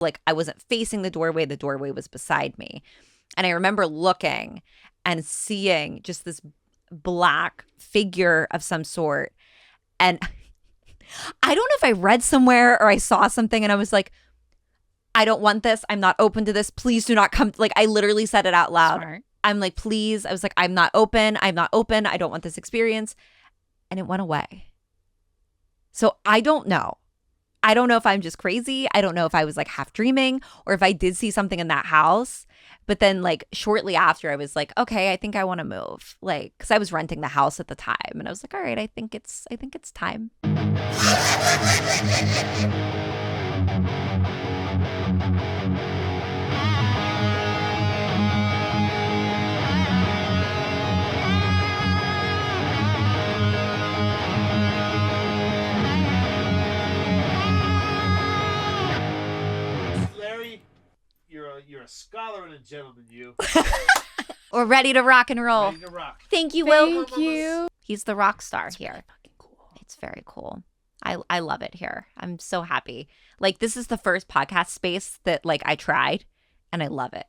Like I wasn't facing the doorway was beside me. And I remember looking and seeing just this black figure of some sort. And I don't know if I read somewhere or I saw something and I was like, I don't want this. I'm not open to this. Please do not come. Like I literally said it out loud. Smart. I'm like, please. I was like, I'm not open. I'm not open. I don't want this experience. And it went away. So I don't know. I don't know if I'm just crazy. I don't know if I was like half dreaming or if I did see something in that house. But then like shortly after I was like, okay, I think I want to move. Like, cause I was renting the house at the time and I was like, all right, I think it's time. You're a scholar and a gentleman, you. We're ready to rock and roll. Ready to rock. Thank you, Will. Thank you. He's the rock star here. Really fucking cool. It's very cool. I love it here. I'm so happy. Like this is the first podcast space that like I tried and I love it.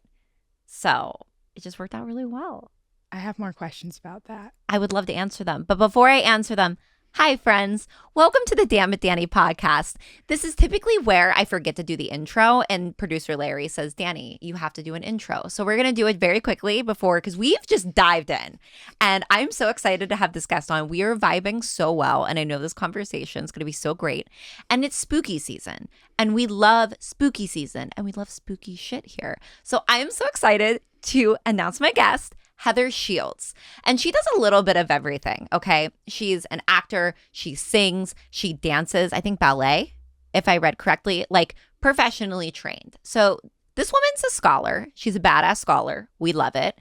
So it just worked out really well. I have more questions about that. I would love to answer them. But before I answer them, hi, friends. Welcome to the Dammit Danii Podcast. This is typically where I forget to do the intro, and producer Larry says, Danii, you have to do an intro. So we're going to do it very quickly because we've just dived in. And I'm so excited to have this guest on. We are vibing so well, and I know this conversation is going to be so great. And it's spooky season, and we love spooky season, and we love spooky shit here. So I'm so excited to announce my guest, Heather Shields. And she does a little bit of everything, okay? She's an actor, she sings, she dances, I think ballet, if I read correctly, like professionally trained. So this woman's a scholar. She's a badass scholar. We love it.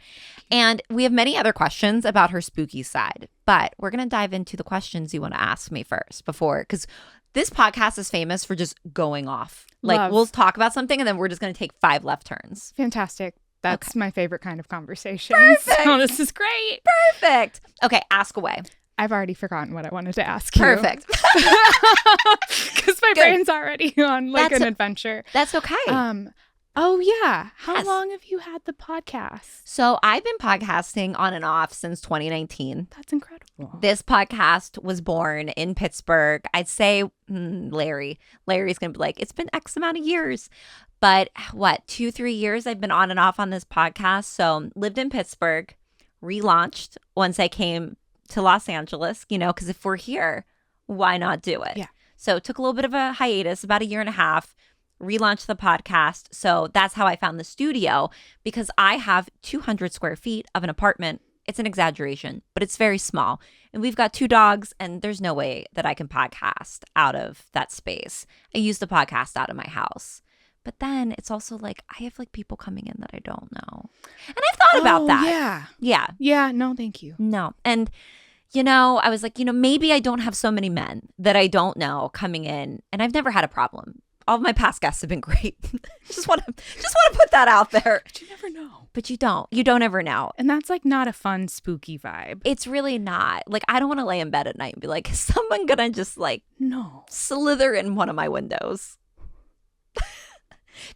And we have many other questions about her spooky side, but we're going to dive into the questions you want to ask me first because this podcast is famous for just going off. Like we'll talk about something and then we're just going to take 5 left turns. Fantastic. That's my favorite kind of conversation. Perfect. So this is great. Perfect. Okay, ask away. I've already forgotten what I wanted to ask you. Perfect. Because my brain's already on like an adventure. That's okay. Oh yeah. How Yes. long have you had the podcast? So I've been podcasting on and off since 2019. That's incredible. This podcast was born in Pittsburgh. I'd say Larry's going to be like, it's been X amount of years. But 2-3 years I've been on and off on this podcast. So lived in Pittsburgh, relaunched once I came to Los Angeles, because if we're here, why not do it? Yeah. So took a little bit of a hiatus, about 1.5 years, relaunched the podcast. So that's how I found the studio, because I have 200 square feet of an apartment. It's an exaggeration, but it's very small. And we've got 2 dogs, and there's no way that I can podcast out of that space. I use the podcast out of my house. But then it's also like I have like people coming in that I don't know. And I've thought about that. Yeah. Yeah. Yeah. No, thank you. No. And, I was like, maybe I don't have so many men that I don't know coming in. And I've never had a problem. All of my past guests have been great. just want to put that out there. But you never know. But you don't. You don't ever know. And that's like not a fun, spooky vibe. It's really not. Like, I don't want to lay in bed at night and be like, is someone going to just like slither in one of my windows?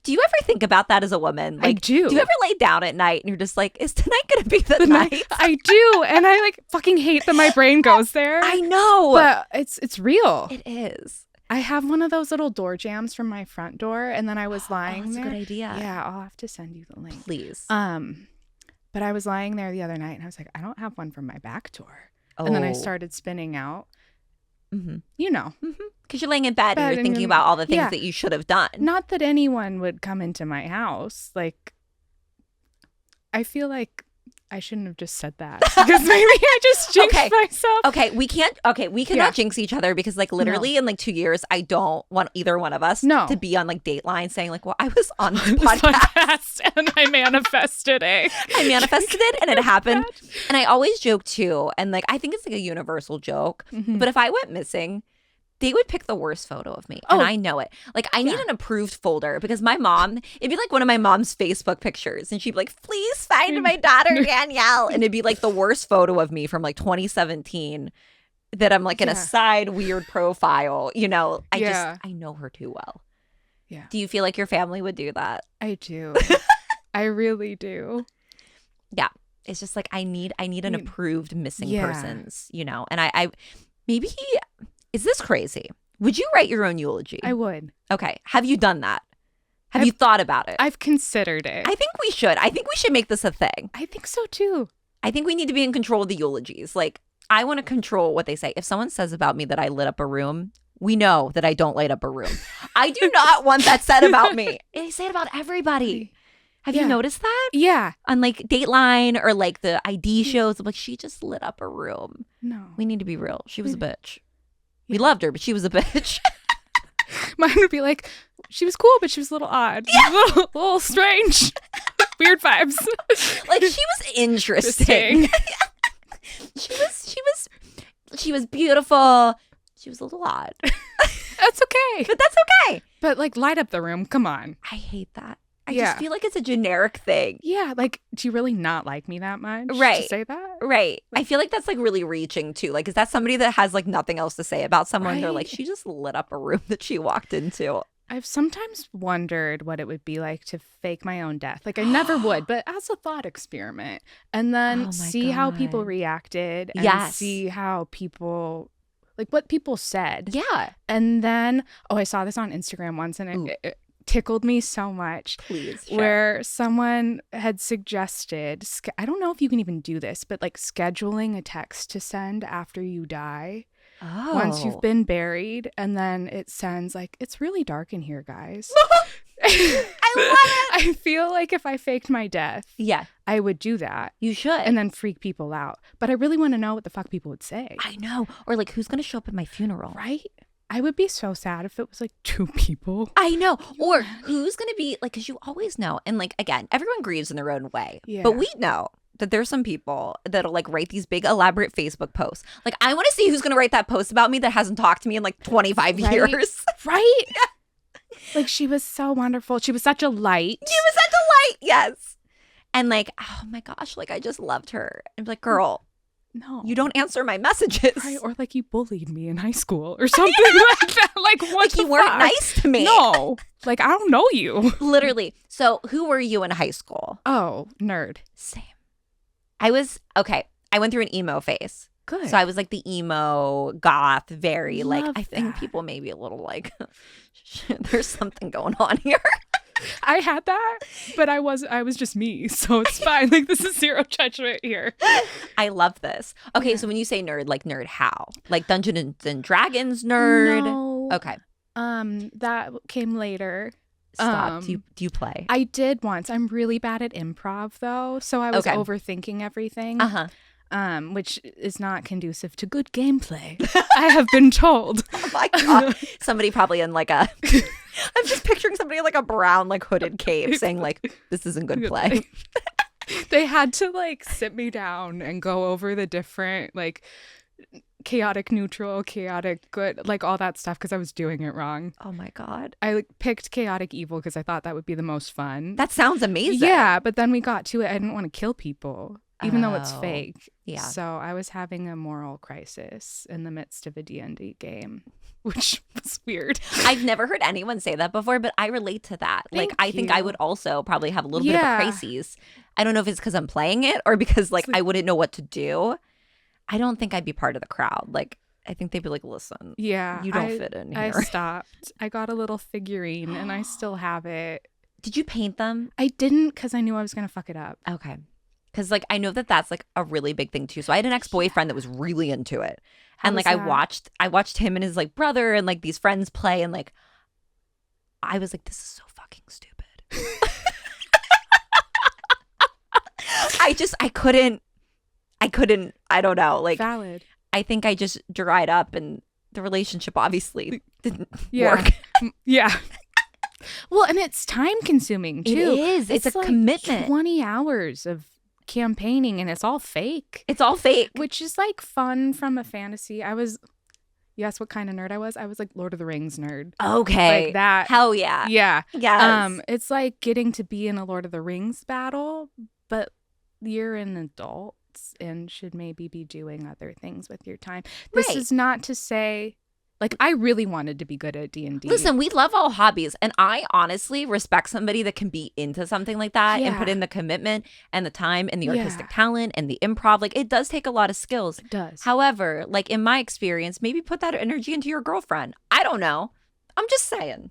Do you ever think about that as a woman? Like, I do. Do you ever lay down at night and you're just like, is tonight going to be the night? I do. And I like fucking hate that my brain goes there. I know. But it's real. It is. I have one of those little door jams from my front door. And then I was lying that's there. a good idea. Yeah, I'll have to send you the link. Please. But I was lying there the other night and I was like, I don't have one from my back door. Oh. And then I started spinning out. Mm-hmm. Because you're laying in bed and you're thinking about all the things that you should have done. Not that anyone would come into my house. Like, I feel like I shouldn't have just said that because maybe I just jinxed myself. Okay, we cannot jinx each other because like literally in like 2 years, I don't want either one of us to be on like Dateline saying like, well, I was on this podcast and I manifested it. I manifested it and it happened. And I always joke too. And like, I think it's like a universal joke, but if I went missing, they would pick the worst photo of me. And I know it. Like, I need an approved folder because my mom, it'd be like one of my mom's Facebook pictures. And she'd be like, please find my daughter, Danielle. And it'd be like the worst photo of me from like 2017 that I'm like in a side weird profile. I know her too well. Yeah. Do you feel like your family would do that? I do. I really do. Yeah. It's just like I need an approved missing persons, you know. And I maybe is this crazy? Would you write your own eulogy? I would. Okay. Have you done that? Have you thought about it? I've considered it. I think we should. I think we should make this a thing. I think so too. I think we need to be in control of the eulogies. Like, I want to control what they say. If someone says about me that I lit up a room, we know that I don't light up a room. I do not want that said about me. They say it about everybody. Have you noticed that? Yeah. On like Dateline or like the ID shows, I'm like, she just lit up a room. No. We need to be real. She was a bitch. We loved her, but she was a bitch. Mine would be like, she was cool, but she was a little odd. Yeah. A little strange. Weird vibes. Like, she was interesting. She was beautiful. She was a little odd. That's okay. But that's okay. But like, light up the room. Come on. I hate that. I just feel like it's a generic thing. Yeah. Like, do you really not like me that much? Right. To say that? Right. I feel like that's like really reaching too. Like, is that somebody that has like nothing else to say about someone? Right. They're like, she just lit up a room that she walked into. I've sometimes wondered what it would be like to fake my own death. Like, I never would, but as a thought experiment. And then see how people reacted and see how people, like what people said. Yeah. And then, I saw this on Instagram once and it tickled me so much. Please. Where someone had suggested, I don't know if you can even do this, but like scheduling a text to send after you die. Oh. Once you've been buried, and then it sends like, it's really dark in here, guys. I love it. I feel like if I faked my death, I would do that. You should. And then freak people out. But I really want to know what the fuck people would say. I know. Or like, who's going to show up at my funeral? Right? I would be so sad if it was like 2 people. I know. Or who's going to be like, because you always know. And like, again, everyone grieves in their own way. Yeah. But we know that there's some people that'll like write these big elaborate Facebook posts. Like, I want to see who's going to write that post about me that hasn't talked to me in like 25 years. Right? Like, she was so wonderful. She was such a light. Yes. And like, oh my gosh, like I just loved her. And like, girl, no, you don't answer my messages. Right? Or like, you bullied me in high school or something like that. Like, what like you weren't nice to me. No, like, I don't know you. Literally. So who were you in high school? Oh, nerd. Same. I went through an emo phase. Good. So I was like the emo goth, very Love like, I think that. people may be a little like, there's something going on here. I had that, but I was just me, so it's fine. Like, this is zero judgment here. I love this. Okay, so when you say nerd, like nerd how? Like Dungeons and Dragons nerd? No. Okay. That came later. Stop. Do you play? I did once. I'm really bad at improv though, so I was overthinking everything. Which is not conducive to good gameplay. I have been told. Oh my God. Somebody probably in like a I'm just picturing somebody in like a brown like hooded cape saying like, this isn't good play. They had to like sit me down and go over the different like chaotic neutral, chaotic good, like all that stuff because I was doing it wrong. Oh my God. I like picked chaotic evil because I thought that would be the most fun. That sounds amazing. Yeah, but then we got to it. I didn't want to kill people, even though it's fake. Yeah. So I was having a moral crisis in the midst of a D&D game, which was weird. I've never heard anyone say that before, but I relate to that. I think I would also probably have a little bit of a crisis. I don't know if it's because I'm playing it or because like I wouldn't know what to do. I don't think I'd be part of the crowd. Like, I think they'd be like, listen, you don't fit in here. I stopped. I got a little figurine and I still have it. Did you paint them? I didn't because I knew I was going to fuck it up. Okay. Because like I know that that's like a really big thing too. So I had an ex-boyfriend that was really into it. And like I watched him and his like brother and like these friends play and like I was like, this is so fucking stupid. I couldn't, I don't know. Like, valid. I think I just dried up and the relationship obviously didn't work. Yeah. Well, and it's time consuming too. It is. It's a like commitment. 20 hours of campaigning and it's all fake. It's all fake. Which is like fun from a fantasy. Yes, what kind of nerd I was? I was like Lord of the Rings nerd. Okay. Like that. Hell yeah. Yeah. Yes. It's like getting to be in a Lord of the Rings battle, but you're an adult and should maybe be doing other things with your time. This is not to say Like, I really wanted to be good at D&D. Listen, we love all hobbies. And I honestly respect somebody that can be into something like that and put in the commitment and the time and the artistic talent and the improv. Like, it does take a lot of skills. It does. However, like in my experience, maybe put that energy into your girlfriend. I don't know. I'm just saying.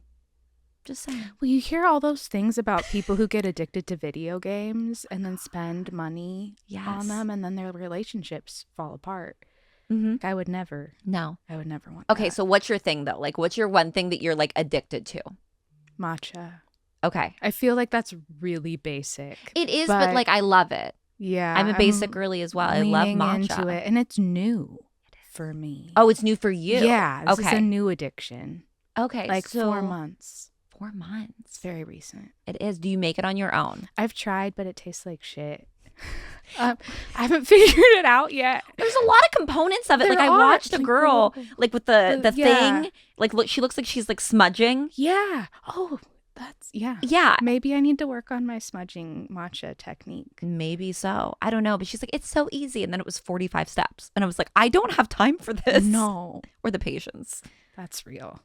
Well, you hear all those things about people who get addicted to video games and then spend money on them, and then their relationships fall apart. Like, I would never. No. I would never want Okay, that. so what's your thing, though? Like, what's your one thing that you're, like, addicted to? Matcha. Okay. I feel like that's really basic. It is, but like, I love it. Yeah. I'm a basic girly as well. I love matcha. Into it, and it's new for me. Oh, it's new for you? Yeah. This is a new addiction. Okay. Like so 4 months. 4 months. It's very recent. It is. Do you make it on your own? I've tried, but it tastes like shit. I haven't figured it out yet. There's a lot of components of it. Like, I watched a girl, like, with the thing. Like, look, she looks like she's, like, smudging. Yeah. Oh, yeah. Maybe I need to work on my smudging matcha technique. Maybe so. I don't know. But she's like, it's so easy. And then it was 45 steps. And I was like, I don't have time for this. No. Or the patience. That's real.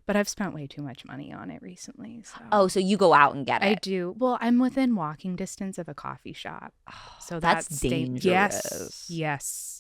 But I've spent way too much money on it recently. So. Oh, so you go out and get it. I do. Well, I'm within walking distance of a coffee shop. So that's dangerous. Yes.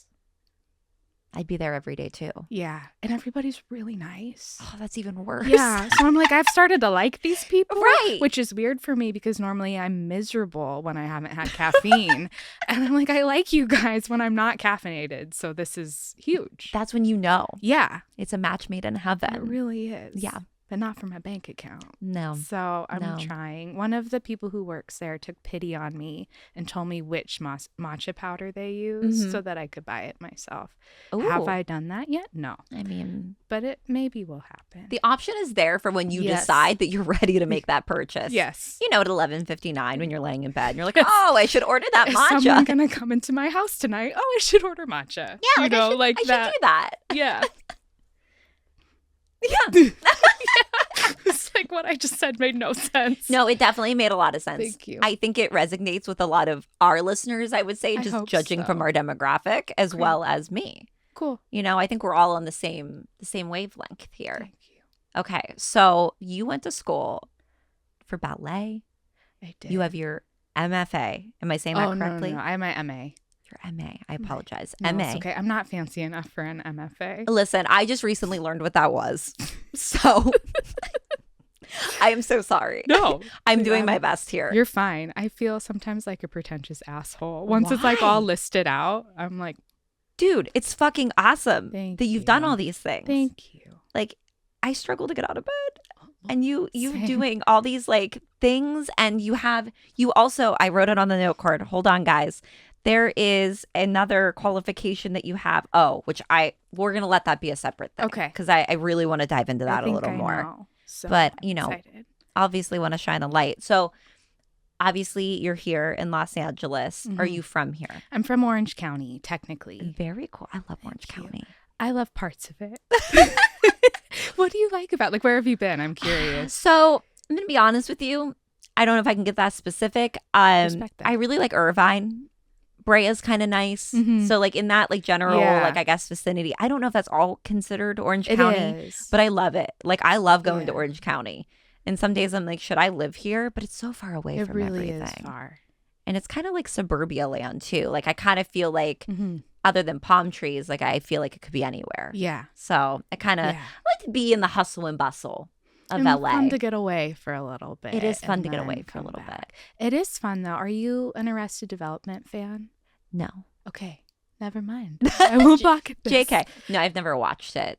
I'd be there every day too. Yeah. And everybody's really nice. Oh, that's even worse. Yeah. So I'm like, I've started to like these people. Right. Which is weird for me because normally I'm miserable when I haven't had caffeine. And I'm like, I like you guys when I'm not caffeinated. So this is huge. That's when you know. Yeah. It's a match made in heaven. It really is. Yeah. But not for my bank account. No. So I'm trying. One of the people who works there took pity on me and told me which matcha powder they use so that I could buy it myself. Ooh. Have I done that yet? No. I mean, but it maybe will happen. The option is there for when you decide that you're ready to make that purchase. Yes. You know, at 11:59 when you're laying in bed and you're like, oh, I should order that matcha. Is someone going to come into my house tonight? Oh, I should order matcha. Yeah, I should do that. Yeah. Yeah. It's like what I just said made no sense. No, it definitely made a lot of sense. Thank you. I think it resonates with a lot of our listeners, I would say, just judging from our demographic as well as me. Cool. You know, I think we're all on the same wavelength here. Thank you. Okay, so you went to school for ballet. I did. You have your MFA. Am I saying that correctly? No. I have my MA. Your MA. I apologize. No, MA. It's okay. I'm not fancy enough for an MFA. Listen, I just recently learned what that was. So I am so sorry. No. I'm doing my best here. You're fine. I feel sometimes like a pretentious asshole. Once it's like all listed out, I'm like, dude, it's fucking awesome that you've done all these things. Thank you. Like, I struggle to get out of bed. And you doing all these like things, and you also, I wrote it on the note card. Hold on, guys. There is another qualification that you have. Oh, which we're going to let that be a separate thing. Okay. Because I really want to dive into that a little more. Know. So but, you know, obviously want to shine the light. So obviously you're here in Los Angeles. Are you from here? I'm from Orange County, technically. Very cool. I love Orange County. I love parts of it. What do you like about, like, where have you been? I'm curious. So I'm going to be honest with you. I don't know if I can get that specific. Respect that. I really like Irvine. Brea's kind of nice. So like in that like general like I guess vicinity. I don't know if that's all considered Orange County, but I love it. Like I love going to Orange County. And some days I'm like, should I live here? But it's so far away from everything. It really is far. And it's kind of like suburbia land too. Like I kind of feel like other than palm trees, like I feel like it could be anywhere. Yeah. So I kind of like to be in the hustle and bustle of LA. It's fun to get away for a little bit. It is fun to get away for a little bit. It is fun though. Are you an Arrested Development fan? No. Okay. Never mind. I will pocket this. JK. No, I've never watched it.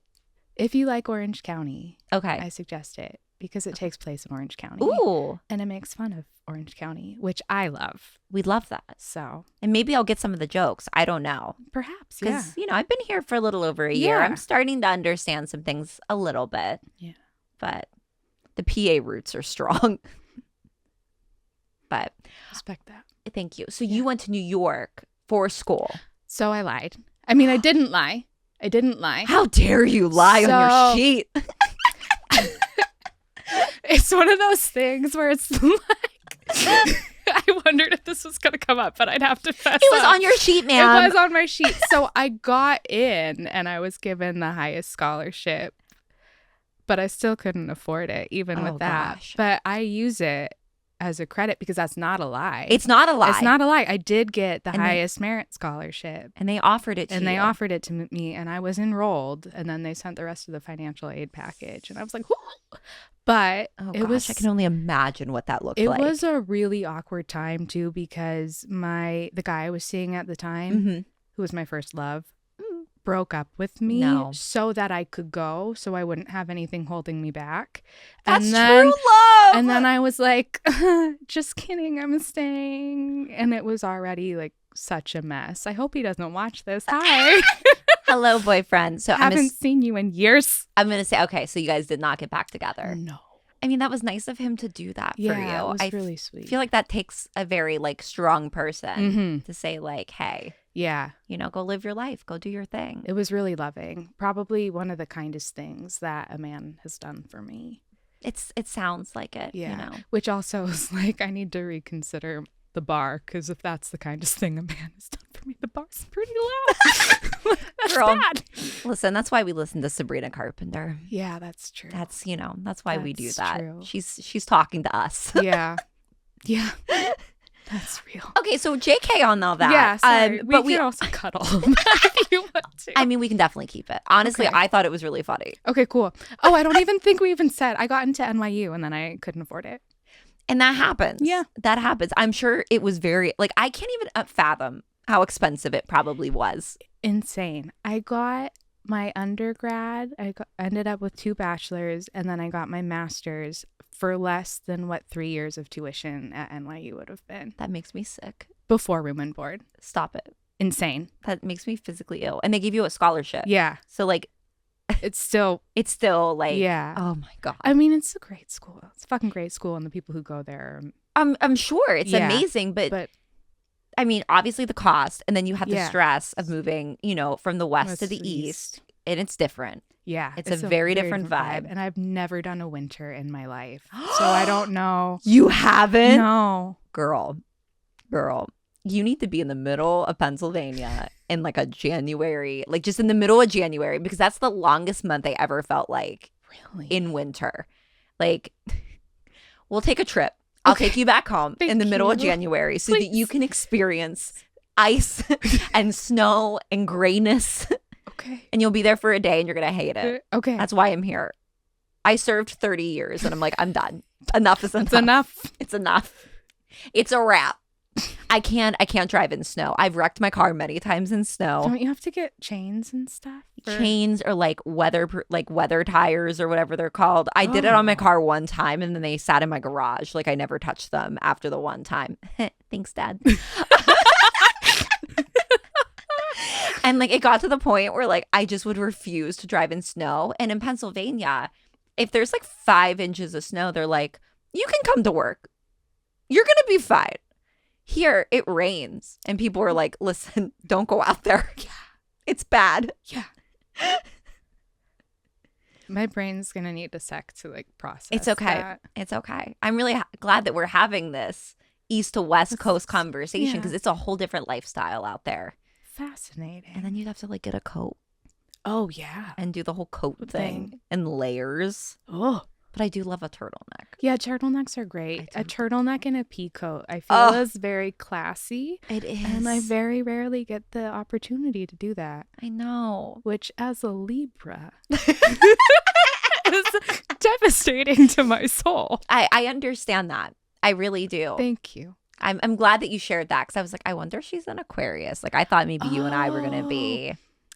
If you like Orange County, okay, I suggest it because it takes place in Orange County. Ooh. And it makes fun of Orange County, which I love. We love that. So. And maybe I'll get some of the jokes. I don't know. Perhaps, because, you know, I've been here for a little over a year. I'm starting to understand some things a little bit. Yeah. But the PA roots are strong. But. Respect that. Thank you. So you went to New York for school. So I lied. I mean, I didn't lie. How dare you lie on your sheet? It's one of those things where it's like I wondered if this was going to come up, but I'd have to fess It was up. on your sheet, ma'am. It was on my sheet. So I got in and I was given the highest scholarship, but I still couldn't afford it even with that. Gosh. But I use it as a credit because that's not a lie. It's not a lie. It's not a lie. I did get the highest merit scholarship. And they offered it to you. And they offered it to me, and I was enrolled, and then they sent the rest of the financial aid package. And I was like, whoo! But it was, I can only imagine what that looked like. It was a really awkward time, too, because the guy I was seeing at the time, who was my first love, broke up with me so that I could go, so I wouldn't have anything holding me back. That's true love. And then I was like, just kidding, I'm staying. And it was already like such a mess. I hope he doesn't watch this. Hi. Hello, boyfriend. So I haven't seen you in years. I'm going to say, okay, so you guys did not get back together. No. I mean, that was nice of him to do that for you. Yeah, it was really sweet. I feel like that takes a very like strong person to say like, hey. Yeah. Go live your life. Go do your thing. It was really loving. Probably one of the kindest things that a man has done for me. It sounds like it. Yeah. Which also is like, I need to reconsider the bar, because if that's the kindest thing a man has done for me, the bar's pretty low. That's Girl, bad. Listen, that's why we listen to Sabrina Carpenter. Yeah, that's true. That's that's why we do that. True. She's talking to us. Yeah. Yeah. That's real. Okay, so JK on all that. Yeah, sorry. But we can also cut all of that if you want to. I mean, we can definitely keep it. Honestly, Okay. I thought it was really funny. Okay, cool. Oh, I don't even think we even said I got into NYU and then I couldn't afford it. And that happens. Yeah. That happens. I'm sure it was very, like, I can't even fathom how expensive it probably was. Insane. I got my undergrad. Ended up with 2 bachelors, and then I got my master's for less than what 3 years of tuition at NYU would have been. That makes me sick. Before room and board. Stop it. Insane. That makes me physically ill. And they give you a scholarship. Yeah. So, like, it's still like, yeah. Oh my God. I mean, it's a great school. It's a fucking great school, and the people who go there I'm sure it's amazing, but I mean, obviously the cost, and then you have the stress of moving, from the west to the east, and it's different. Yeah. It's a very different vibe. And I've never done a winter in my life. So I don't know. You haven't? No. Girl, you need to be in the middle of Pennsylvania in like a January, like just in the middle of January, because that's the longest month I ever felt like in winter. Like, we'll take a trip. I'll take you back home in the middle of January so that you can experience ice and snow and grayness. Okay. And you'll be there for a day and you're going to hate it. Okay. That's why I'm here. I served 30 years and I'm like, I'm done. Enough is enough. It's enough. It's enough. It's a wrap. I can't drive in snow. I've wrecked my car many times in snow. Don't you have to get chains and stuff? Chains or like weather tires or whatever they're called. I did it on my car one time and then they sat in my garage. Like I never touched them after the one time. Thanks, Dad. And like it got to the point where like I just would refuse to drive in snow. And in Pennsylvania, if there's like 5 inches of snow, they're like, you can come to work. You're going to be fine. Here, it rains. And people are like, listen, don't go out there. Yeah. It's bad. Yeah. My brain's going to need a sec to like process It's okay. that. It's okay. I'm really glad that we're having this east to west coast conversation because it's a whole different lifestyle out there. Fascinating. And then you'd have to like get a coat. Oh, yeah. And do the whole coat thing and layers. Oh. But I do love a turtleneck. Yeah, turtlenecks are great. A turtleneck and a pea coat, I feel, is very classy. It is. And I very rarely get the opportunity to do that. I know. Which, as a Libra, is devastating to my soul. I understand that. I really do. Thank you. I'm glad that you shared that because I was like, I wonder if she's an Aquarius. Like, I thought maybe you and I were going to be.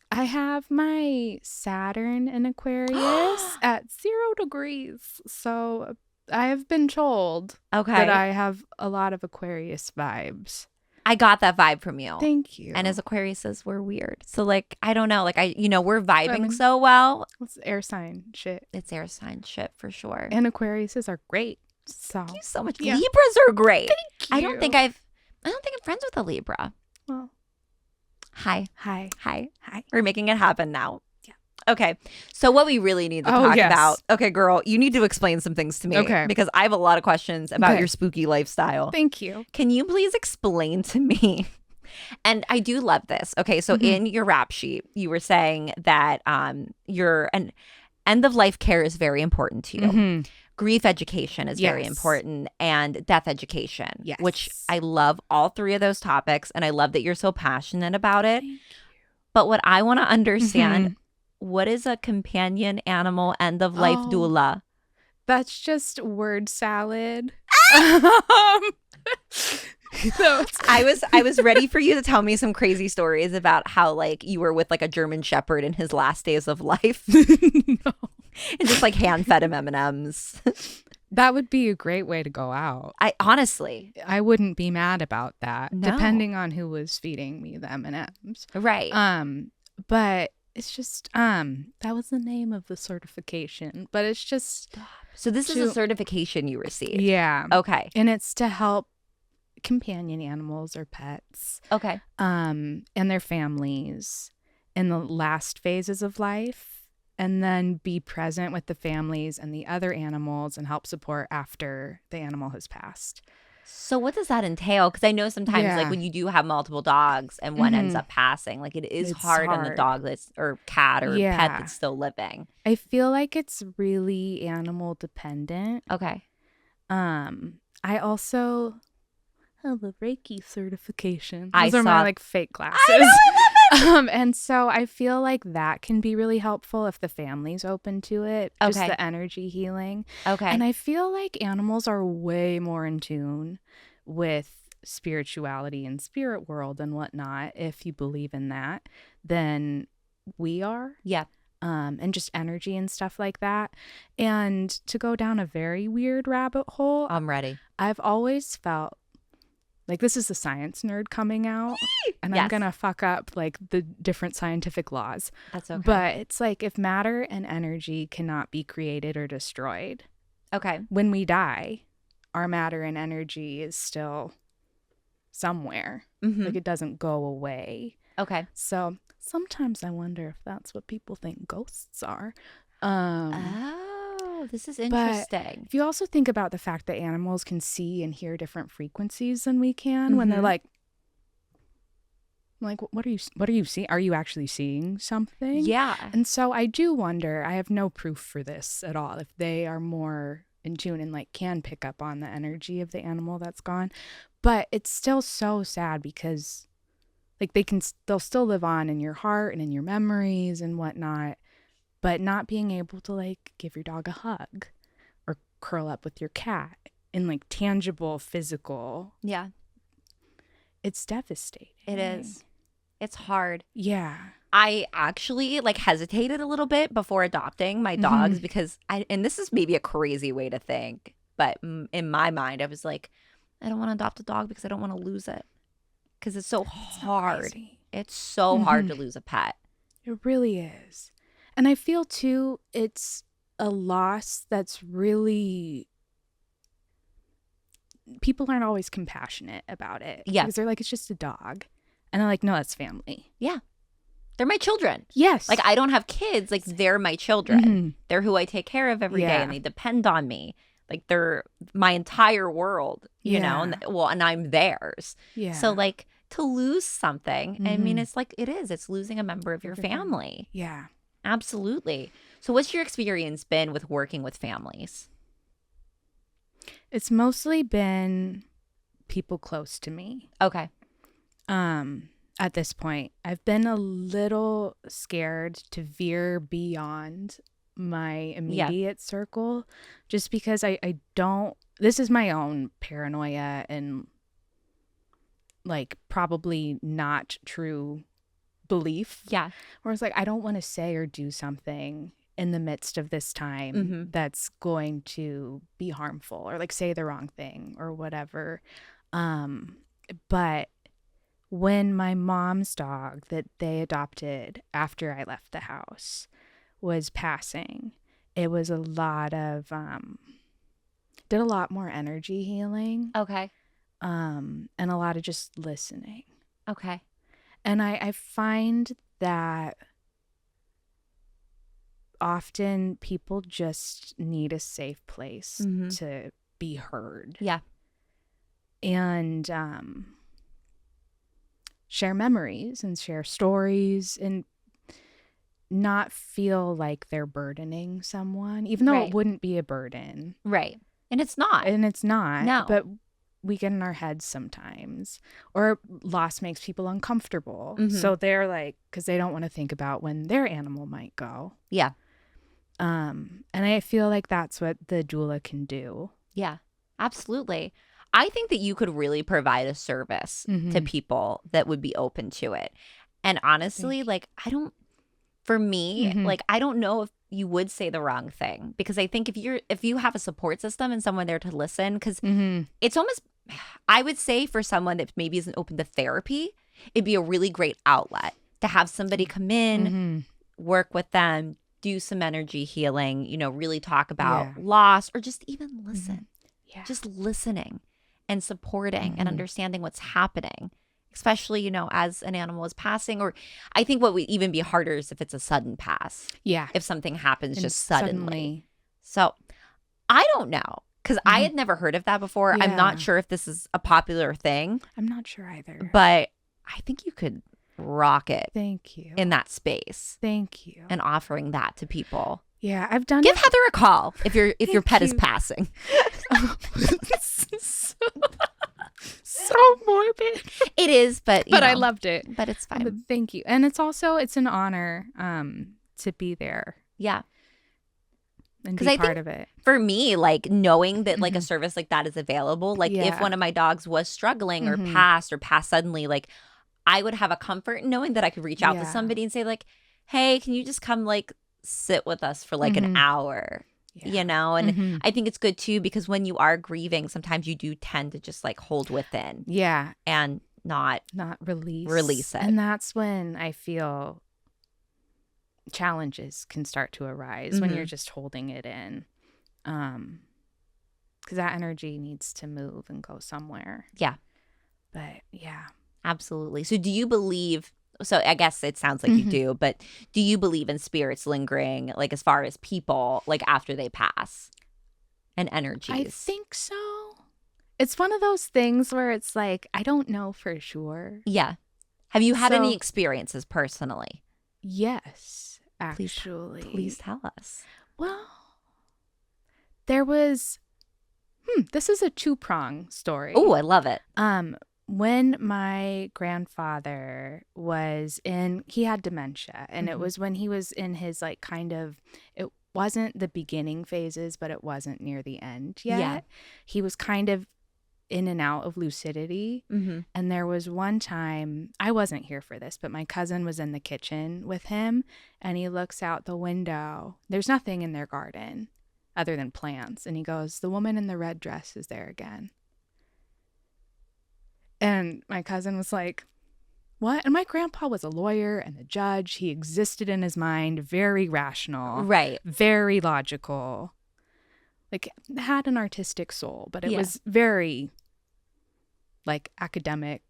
I have my Saturn in Aquarius at 0 degrees. So I have been told that I have a lot of Aquarius vibes. I got that vibe from you. Thank you. And as Aquariuses, we're weird. So like, I don't know. Like we're vibing so well. It's air sign shit. It's air sign shit for sure. And Aquariuses are great. So thank you so much. Yeah. Libras are great. Thank you. I don't think I'm friends with a Libra. Well. Hi. We're making it happen now. Yeah. Okay. So what we really need to talk about. Okay, girl, you need to explain some things to me. Okay. Because I have a lot of questions about your spooky lifestyle. Thank you. Can you please explain to me? And I do love this. Okay. So in your rap sheet, you were saying that your end of life care is very important to you. Grief education is very important, and death education, which I love all three of those topics. And I love that you're so passionate about it. But what I want to understand, what is a companion animal end of life doula? That's just word salad. I was ready for you to tell me some crazy stories about how like you were with like a German Shepherd in his last days of life. No. And just like hand fed him M&Ms. That would be a great way to go out. I honestly wouldn't be mad about that, No. depending on who was feeding me the M&Ms. Right. But it's just that was the name of the certification. But it's just so this is a certification you received. Yeah. Okay. And it's to help companion animals or pets. Okay. And their families in the last phases of life. And then be present with the families and the other animals and help support after the animal has passed. So what does that entail? Because I know sometimes like when you do have multiple dogs and one ends up passing, like it's hard on the dog that's or cat or pet that's still living. I feel like it's really animal dependent. Okay. I also have a Reiki certification. Those are my like fake glasses. I know, I love it. And so I feel like that can be really helpful if the family's open to it. Just the energy healing. Okay. And I feel like animals are way more in tune with spirituality and spirit world and whatnot, if you believe in that, than we are. Yeah. And just energy and stuff like that. And to go down a very weird rabbit hole. I'm ready. I've always felt like this is the science nerd coming out, and I'm going to fuck up like the different scientific laws. That's okay. But it's like if matter and energy cannot be created or destroyed. Okay. When we die, our matter and energy is still somewhere. Like it doesn't go away. Okay. So sometimes I wonder if that's what people think ghosts are. This is interesting. If you also think about the fact that animals can see and hear different frequencies than we can, when they're like, what are you seeing? Are you actually seeing something? Yeah. And so I do wonder, I have no proof for this at all, if they are more in tune and like can pick up on the energy of the animal that's gone. But it's still so sad because like they'll still live on in your heart and in your memories and whatnot. But not being able to like give your dog a hug or curl up with your cat in like tangible, physical. Yeah. It's devastating. It is. It's hard. Yeah. I actually like hesitated a little bit before adopting my dogs because and this is maybe a crazy way to think, but in my mind, I was like, I don't want to adopt a dog because I don't want to lose it. Because it's so hard. It's so hard to lose a pet. It really is. And I feel, too, it's a loss that's really... People aren't always compassionate about it. Yeah. Because they're like, it's just a dog. And they're like, no, that's family. Yeah. They're my children. Yes. Like, I don't have kids. Like, they're my children. They're who I take care of every day, and they depend on me. Like, they're my entire world, you know? And I'm theirs. Yeah. So, like, to lose something, I mean, it's like, it's losing a member of your family. Yeah. Absolutely. So what's your experience been with working with families? It's mostly been people close to me. Okay. At this point, I've been a little scared to veer beyond my immediate circle just because I don't, this is my own paranoia and like probably not true belief. Yeah. Where it's like, I don't want to say or do something in the midst of this time that's going to be harmful or like say the wrong thing or whatever. But when my mom's dog that they adopted after I left the house was passing, it was a lot of, did a lot more energy healing. Okay. And a lot of just listening. Okay. And I find that often people just need a safe place to be heard. Yeah. And share memories and share stories and not feel like they're burdening someone, even though it wouldn't be a burden. Right. And it's not. No. But we get in our heads sometimes, or loss makes people uncomfortable. So they're like, because they don't want to think about when their animal might go. Yeah. And I feel like that's what the doula can do. Yeah, absolutely. I think that you could really provide a service to people that would be open to it. And honestly, like, for me, like, I don't know if you would say the wrong thing, because I think if you have a support system and someone there to listen, because it's almost, I would say for someone that maybe isn't open to therapy, it'd be a really great outlet to have somebody come in, work with them, do some energy healing, you know, really talk about loss, or just even listen. Yeah. Just listening and supporting and understanding what's happening, especially, you know, as an animal is passing. Or I think what would even be harder is if it's a sudden pass. Yeah. If something happens just suddenly. So I don't know, because I had never heard of that before. I'm not sure if this is a popular thing. I'm not sure either. But I think you could rock it. Thank you. In that space. Thank you. And offering that to people. Yeah, I've done. Give Heather a call if your pet is passing. So morbid. It is, but I loved it. But it's fine. But thank you. And it's an honor to be there. Yeah. And be part of it. For me, like, knowing that like a service like that is available, like if one of my dogs was struggling or passed suddenly, like I would have a comfort in knowing that I could reach out to somebody and say like, hey, can you just come like sit with us for like an hour? You know, and I think it's good too, because when you are grieving, sometimes you do tend to just like hold within. Yeah. And not release it. And that's when I feel challenges can start to arise, when you're just holding it in. Because that energy needs to move and go somewhere. Yeah. But yeah. Absolutely. So do you believe, so I guess it sounds like you do, but do you believe in spirits lingering, like as far as people, like after they pass, and energies? I think so. It's one of those things where it's like, I don't know for sure. Yeah. Have you had any experiences personally? Yes, actually. Please tell us. Well, there was, this is a two-prong story. Oh, I love it. When my grandfather he had dementia, and it was when he was in his like kind of, it wasn't the beginning phases, but it wasn't near the end yet. Yeah. He was kind of in and out of lucidity. And there was one time, I wasn't here for this, but my cousin was in the kitchen with him, and he looks out the window. There's nothing in their garden other than plants. And he goes, the woman in the red dress is there again. And my cousin was like, what? And my grandpa was a lawyer and a judge. He existed in his mind, very rational. Right. Very logical. Like, had an artistic soul, but it was very, like, academic.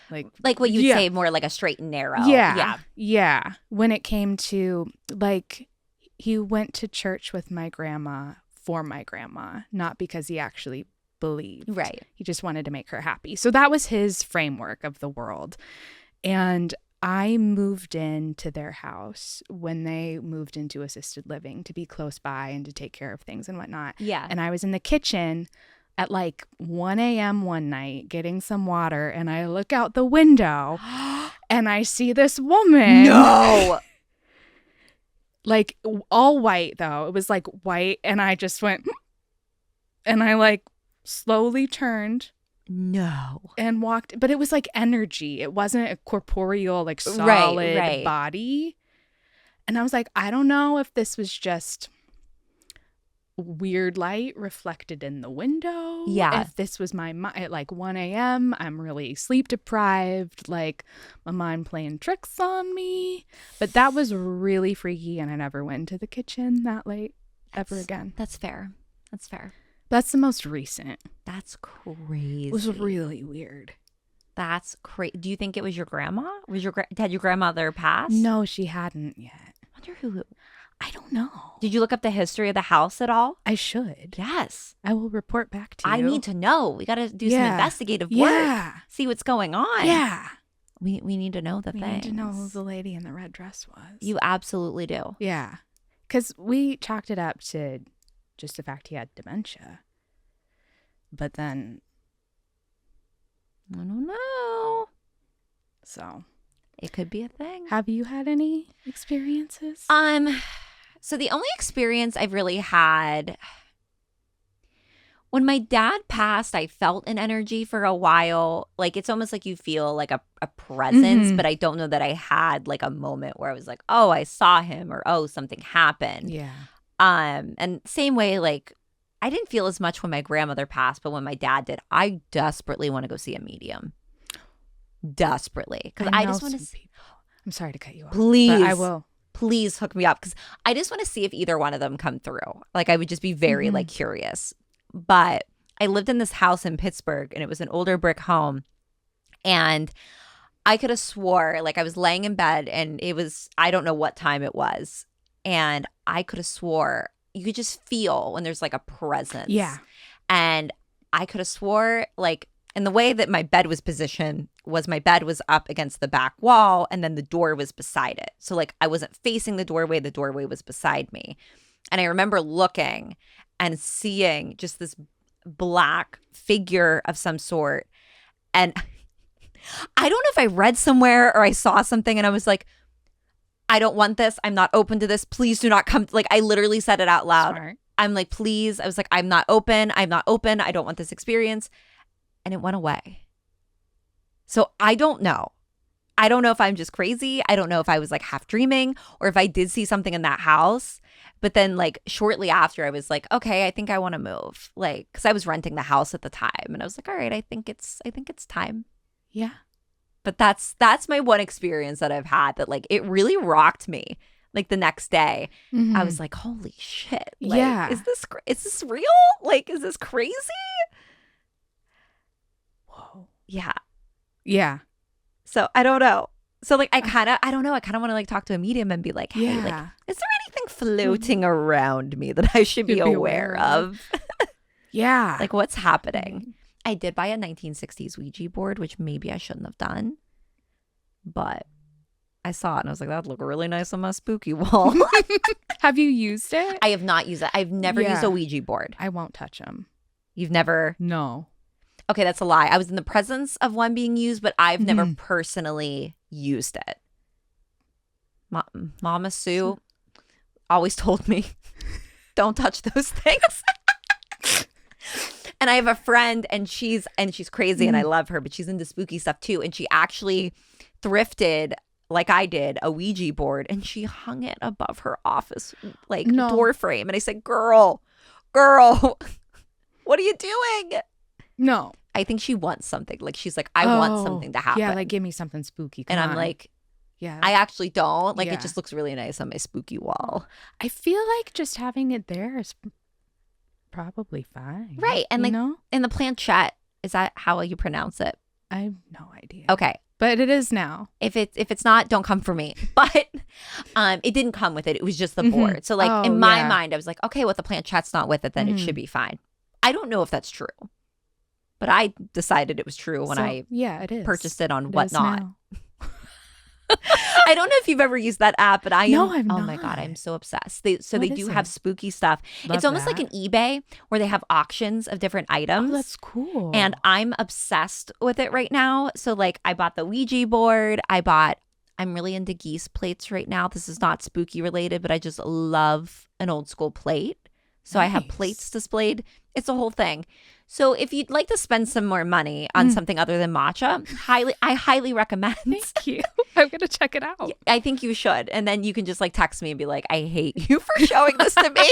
Like what you'd say, more like a straight and narrow. Yeah. When it came to, like, he went to church with my grandma for my grandma, not because he actually believed. Right. He just wanted to make her happy. So that was his framework of the world. And I moved into their house when they moved into assisted living to be close by and to take care of things and whatnot. Yeah. And I was in the kitchen at like 1 a.m. one night getting some water, and I look out the window and I see this woman. No. Like all white though. It was like white, and I just went and I like slowly turned and walked, but it was like energy. It wasn't a corporeal, like solid body. And I was like, I don't know if this was just weird light reflected in the window. Yeah. If this was my mind at like 1 a.m. I'm really sleep deprived, like my mind playing tricks on me. But that was really freaky, and I never went to the kitchen that late ever again. That's fair. That's the most recent. That's crazy. It was really weird. That's crazy. Do you think it was your grandma? Had your grandmother passed? No, she hadn't yet. I wonder who. I don't know. Did you look up the history of the house at all? I should. Yes. I will report back to you. I need to know. We got to do some investigative work. See what's going on. Yeah. We need to know the things. We need to know who the lady in the red dress was. You absolutely do. Yeah. Because we chalked it up to just the fact he had dementia. But then... I don't know. So... It could be a thing. Have you had any experiences? So the only experience I've really had... When my dad passed, I felt an energy for a while. Like, it's almost like you feel like a presence, but I don't know that I had like a moment where I was like, oh, I saw him, or oh, something happened. Yeah. And same way, like, I didn't feel as much when my grandmother passed, but when my dad did, I desperately want to go see a medium. Desperately. Because I just want to see. I'm sorry to cut you off. Please. But I will. Please hook me up, because I just want to see if either one of them come through. Like, I would just be very like curious. But I lived in this house in Pittsburgh, and it was an older brick home. And I could have swore, like, I was laying in bed, and it was, I don't know what time it was. And I could have swore, you could just feel when there's like a presence. Yeah. And I could have swore, like, and the way that my bed was positioned was my bed was up against the back wall, and then the door was beside it. So, like, I wasn't facing the doorway was beside me. And I remember looking and seeing just this black figure of some sort. And I don't know if I read somewhere or I saw something, and I was like, I don't want this. I'm not open to this. Please do not come. Like, I literally said it out loud. Smart. I'm like, please. I was like, I'm not open. I'm not open. I don't want this experience. And it went away. So I don't know. I don't know if I'm just crazy. I don't know if I was like half dreaming, or if I did see something in that house. But then, like, shortly after, I was like, okay, I think I want to move. Like, because I was renting the house at the time, and I was like, all right, I think it's time. Yeah. But that's my one experience that I've had that, like, it really rocked me. Like, the next day, I was like, holy shit. Like, yeah. Is this real? Like, is this crazy? Whoa. Yeah. Yeah. So I don't know. So, like, I kind of want to like talk to a medium and be like, hey, like, is there anything floating around me that I should be aware of? Yeah. Like, what's happening? I did buy a 1960s Ouija board, which maybe I shouldn't have done. But I saw it and I was like, that'd look really nice on my spooky wall. Have you used it? I have not used it. I've never used a Ouija board. I won't touch them. You've never? No. Okay, that's a lie. I was in the presence of one being used, but I've never personally used it. Mama Sue always told me, don't touch those things. And I have a friend, and she's crazy, and I love her, but she's into spooky stuff too. And she actually thrifted, like I did, a Ouija board, and she hung it above her office door frame. And I said, girl, what are you doing? No. I think she wants something. Like, she's like, I want something to happen. Yeah, like, give me something spooky. Come I'm on. like, yeah, I actually don't. Like, it just looks really nice on my spooky wall. I feel like just having it there is probably fine. Right. And, like, in the planchette, is that how you pronounce it? I have no idea. Okay. But it is now. If it's not, don't come for me. But it didn't come with it. It was just the board. So, like, in my mind, I was like, okay, well, if the planchette's not with it, then it should be fine. I don't know if that's true. But I decided it was true when I purchased it on Whatnot. I don't know if you've ever used that app, but I am. No, I've not. Oh my God, I'm so obsessed. They do have spooky stuff. Love it's almost like an eBay where they have auctions of different items. Oh, that's cool. And I'm obsessed with it right now. So, like, I bought the Ouija board. I'm really into geese plates right now. This is not spooky related, but I just love an old school plate. So I have plates displayed. It's a whole thing. So if you'd like to spend some more money on something other than matcha, I highly recommend. Thank you. I'm going to check it out. I think you should. And then you can just like text me and be like, I hate you for showing this to me.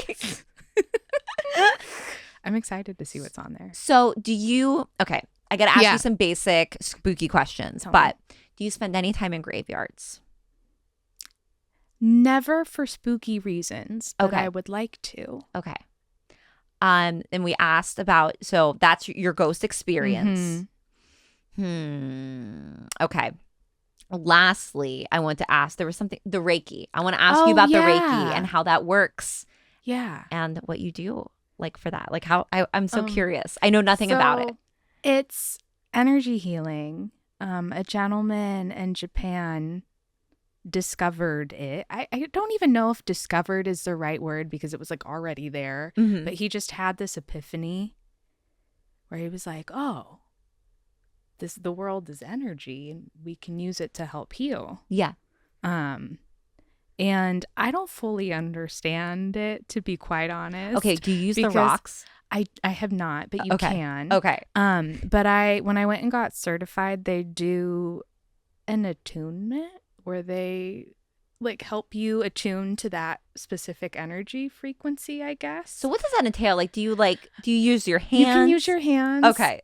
I'm excited to see what's on there. So okay, I got to ask you some basic spooky questions, but do you spend any time in graveyards? Never for spooky reasons, but I would like to. Okay. And we asked about, so that's your ghost experience. Okay. lastly, I want to ask, there was something, the Reiki. I want to ask you about the Reiki and how that works. Yeah. And what you do like for that. Like how I'm so curious. I know nothing about it. It's energy healing. A gentleman in Japan discovered it. I don't even know if discovered is the right word because it was like already there. Mm-hmm. But he just had this epiphany where he was like, oh, the world is energy and we can use it to help heal. Yeah. And I don't fully understand it, to be quite honest. Okay, do you use the rocks? I have not, but you can. Okay. But when I went and got certified, they do an attunement where they like help you attune to that specific energy frequency, I guess. So what does that entail? Like do you use your hands? You can use your hands. Okay.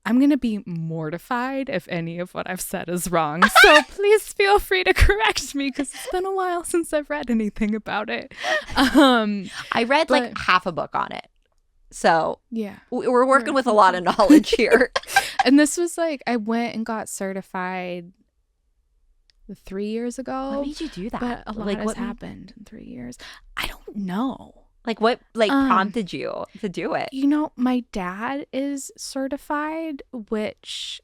I'm going to be mortified if any of what I've said is wrong. So please feel free to correct me because it's been a while since I've read anything about it. I read like half a book on it. So yeah, we're working with a lot of knowledge here. And this was like, I went and got certified 3 years ago. What made you do that? But a lot has happened in 3 years. I don't know. Like what prompted you to do it? You know, my dad is certified, which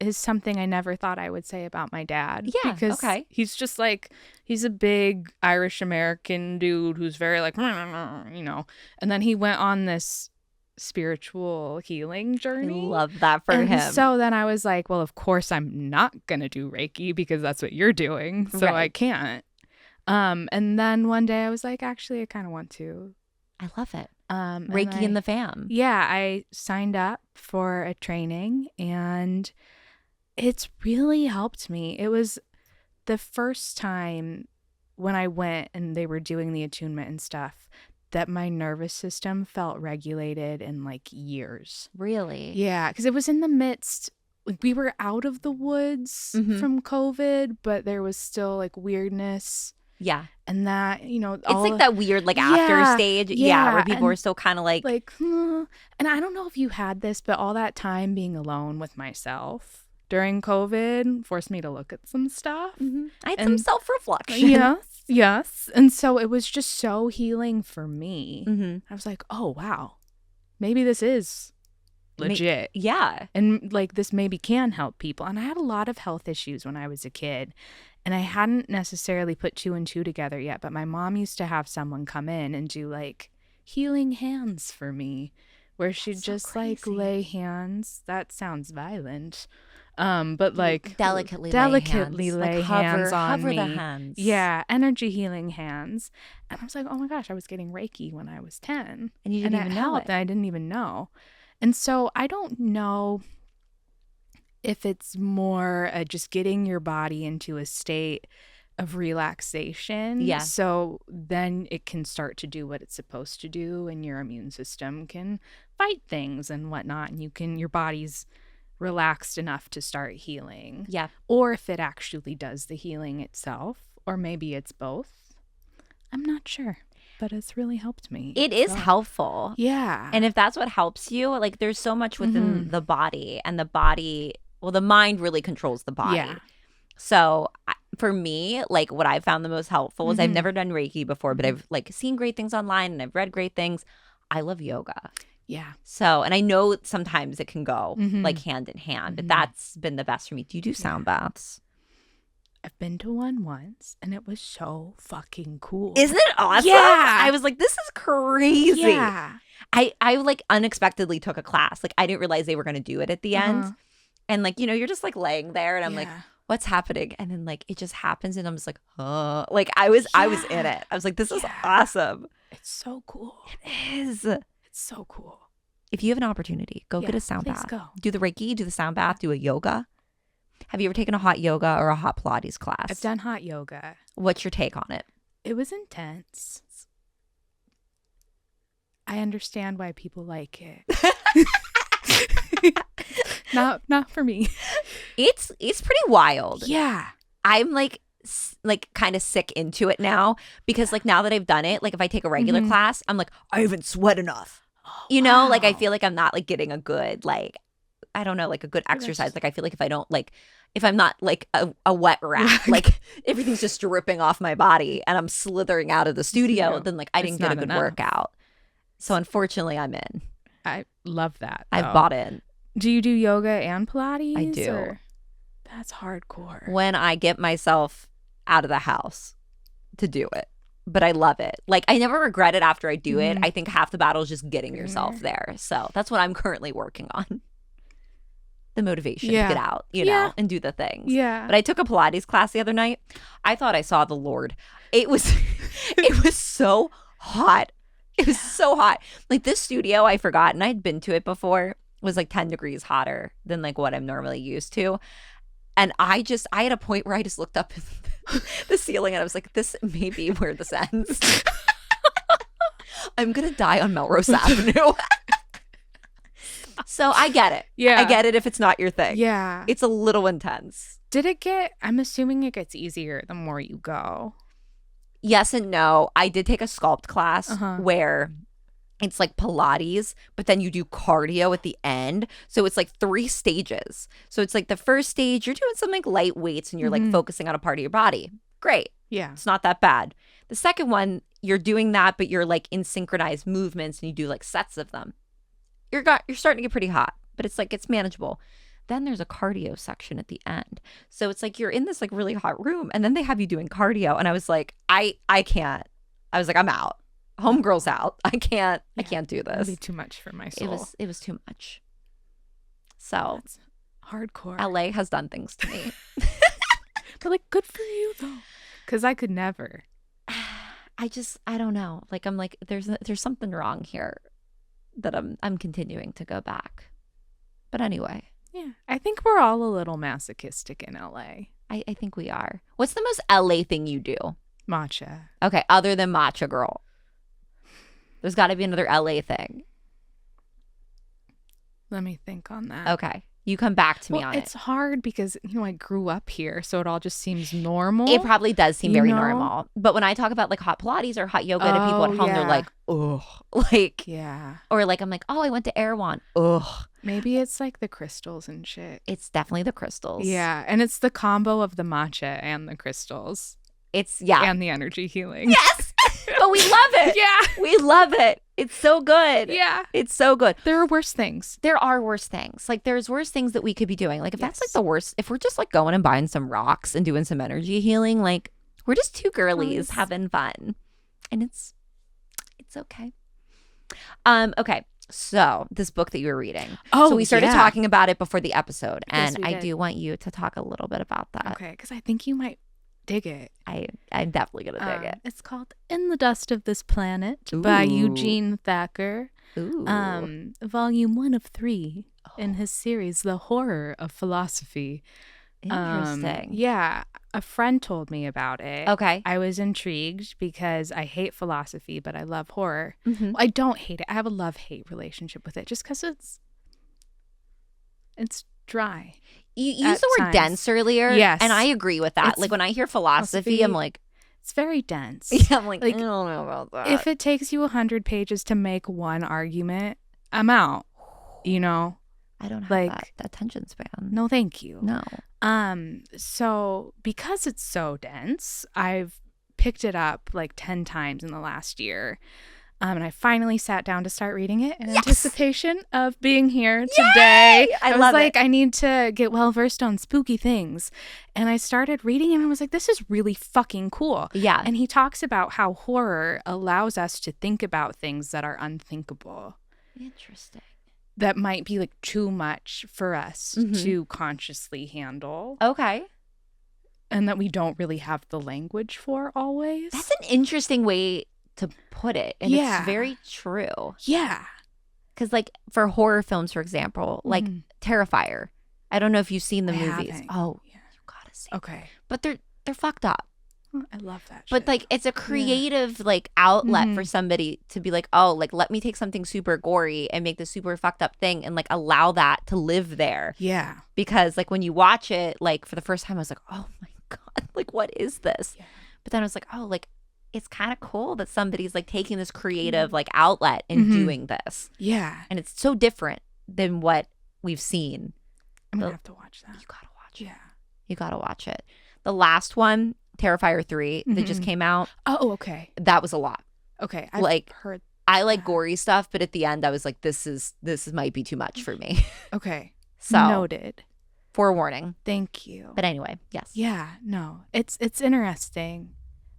is something I never thought I would say about my dad. Yeah, because he's just like, he's a big Irish American dude who's very like, you know. And then he went on this spiritual healing journey. I love that for him. So then I was like, well, of course I'm not going to do Reiki because that's what you're doing. So I can't. And then one day I was like, actually, I kind of want to. I love it. Reiki in the fam. Yeah, I signed up for a training and it's really helped me. It was the first time when I went and they were doing the attunement and stuff that my nervous system felt regulated in like years. Really? Yeah, because it was in the midst. Like we were out of the woods from COVID, but there was still like weirdness. Yeah. And that, you know, it's like that weird like after stage. Yeah. Where people are still kind of like. And I don't know if you had this, but all that time being alone with myself during COVID forced me to look at some stuff. Mm-hmm. I had some self-reflection. Yes. And so it was just so healing for me. Mm-hmm. I was like, oh, wow, maybe this is legit. Yeah. And like this maybe can help people. And I had a lot of health issues when I was a kid. And I hadn't necessarily put 2 and 2 together yet. But my mom used to have someone come in and do like healing hands for me, where she'd just like lay hands. That sounds violent. But like delicately lay hands on hover me. The hands. Yeah, energy healing hands. And I was like, oh my gosh, I was getting Reiki when I was 10. And you didn't even know it. And I didn't even know. And so I don't know if it's more just getting your body into a state of relaxation. Yeah. So then it can start to do what it's supposed to do and your immune system can fight things and whatnot. And your body's relaxed enough to start healing. Yeah. Or if it actually does the healing itself, or maybe it's both. I'm not sure, but it's really helped me. It is helpful. Yeah. And if that's what helps you, like there's so much within the body, and the body, well, the mind really controls the body. Yeah. So for me, like what I found the most helpful is I've never done Reiki before, but I've like seen great things online and I've read great things. I love yoga. Yeah. So, and I know sometimes it can go like hand in hand, but that's been the best for me. Do you do sound baths? I've been to one once and it was so fucking cool. Isn't it awesome? Yeah. I was like, this is crazy. Yeah. I like unexpectedly took a class. Like I didn't realize they were going to do it at the end. And like, you know, you're just like laying there and I'm like, what's happening? And then like, it just happens. And I'm just like, oh, like I was in it. I was like, this is awesome. It's so cool. It is. It's so cool. If you have an opportunity, go get a sound bath. Go. Do the Reiki, do the sound bath, do a yoga. Have you ever taken a hot yoga or a hot Pilates class? I've done hot yoga. What's your take on it? It was intense. I understand why people like it. Not for me. It's pretty wild. Yeah. I'm like kind of sick into it now because like now that I've done it, like if I take a regular class, I'm like, I haven't sweat enough. You know, like I feel like I'm not like getting a good like I don't know, like a good exercise. Like I feel like if I'm not like a wet rat, like everything's just dripping off my body and I'm slithering out of the studio, then like I didn't get a good workout. So unfortunately I'm in. I love that. I've bought in. Do you do yoga and Pilates? I do. Or? That's hardcore. When I get myself out of the house to do it. But I love it. Like I never regret it after I do it. I think half the battle is just getting yourself there. So that's what I'm currently working on. The motivation to get out, you know, and do the things. Yeah. But I took a Pilates class the other night. I thought I saw the Lord. It was so hot. It was so hot. Like this studio, I forgot, and I'd been to it before, was like 10 degrees hotter than like what I'm normally used to. And I had a point where I just looked up at the ceiling and I was like, this may be where this ends. I'm going to die on Melrose Avenue. So I get it. Yeah. I get it if it's not your thing. Yeah. It's a little intense. I'm assuming it gets easier the more you go. Yes and no. I did take a sculpt class where it's like Pilates, but then you do cardio at the end. So it's like 3 stages. So it's like the first stage, you're doing some like light weights and you're like focusing on a part of your body. Great. Yeah. It's not that bad. The second one, you're doing that, but you're like in synchronized movements and you do like sets of them. You're starting to get pretty hot, but it's like, it's manageable. Then there's a cardio section at the end. So it's like you're in this like really hot room and then they have you doing cardio. And I was like, I can't. I was like, I'm out. Homegirl's out. I can't do this. It'd be too much for my soul. It was too much. So that's hardcore. LA has done things to me. But like, good for you though. Because I could never. I don't know. Like I'm like, there's something wrong here that I'm continuing to go back. But anyway. Yeah. I think we're all a little masochistic in LA. I think we are. What's the most LA thing you do? Matcha. Okay, other than Matcha Girl. There's got to be another LA thing. Let me think on that. Okay. You come back to me on it. It's hard because, I grew up here, so it all just seems normal. It probably does seem very normal. But when I talk about like hot Pilates or hot yoga to people at home, they're like, ugh. Like, yeah. Or like, I'm like, oh, I went to Erewhon. Ugh. Maybe it's like the crystals and shit. It's definitely the crystals. Yeah. And it's the combo of the matcha and the crystals. And the energy healing. Yes. But we love it. Yeah. We love it. It's so good. Yeah. It's so good. There are worse things. There are worse things. Like there's worse things that we could be doing. Like if that's like the worst, if we're just like going and buying some rocks and doing some energy healing, like we're just 2 girlies having fun. And it's okay. Okay. So this book that you were reading. So we started talking about it before the episode. And I do want you to talk a little bit about that. Okay. Because I think you might dig it. I'm definitely gonna dig it. It's called In the Dust of This Planet by Eugene Thacker. Volume 1 of 3 in his series The Horror of Philosophy. Interesting. Yeah, a friend told me about it. Okay. I was intrigued because I hate philosophy, but I love horror. Well, I don't hate it. I have a love-hate relationship with it just because it's dry. You used the word dense earlier. Yes. And I agree with that. Like when I hear philosophy, I'm like, it's very dense. Yeah, I'm like, I don't know about that. If it takes you 100 pages to make one argument, I'm out. I don't have that attention span. No, thank you. No. So because it's so dense, I've picked it up like 10 times in the last year. And I finally sat down to start reading it in anticipation of being here today. Yay! I was like, I need to get well versed on spooky things. And I started reading and I was like, this is really fucking cool. Yeah. And he talks about how horror allows us to think about things that are unthinkable. Interesting. That might be like too much for us to consciously handle. Okay. And that we don't really have the language for always. That's an interesting way to put it. And it's very true. Yeah. Because like for horror films, for example, like Terrifier. I don't know if you've seen the movies. Haven't. Oh, you gotta see. Okay. But they're fucked up. I love that shit. But like it's a creative like outlet for somebody to be like, oh, like let me take something super gory and make this super fucked up thing and like allow that to live there. Yeah. Because like when you watch it, like for the first time I was like, oh my God, like what is this? Yeah. But then I was like, oh, like it's kind of cool that somebody's like taking this creative like outlet and doing this. Yeah. And it's so different than what we've seen. I'm gonna have to watch that. You gotta watch it. Yeah. You gotta watch it. The last one, Terrifier 3, that just came out. Oh, okay. That was a lot. Okay. I've heard I like gory stuff, but at the end I was like, this might be too much for me. Okay. So noted. Forewarning. Thank you. But anyway, yes. Yeah, no. It's interesting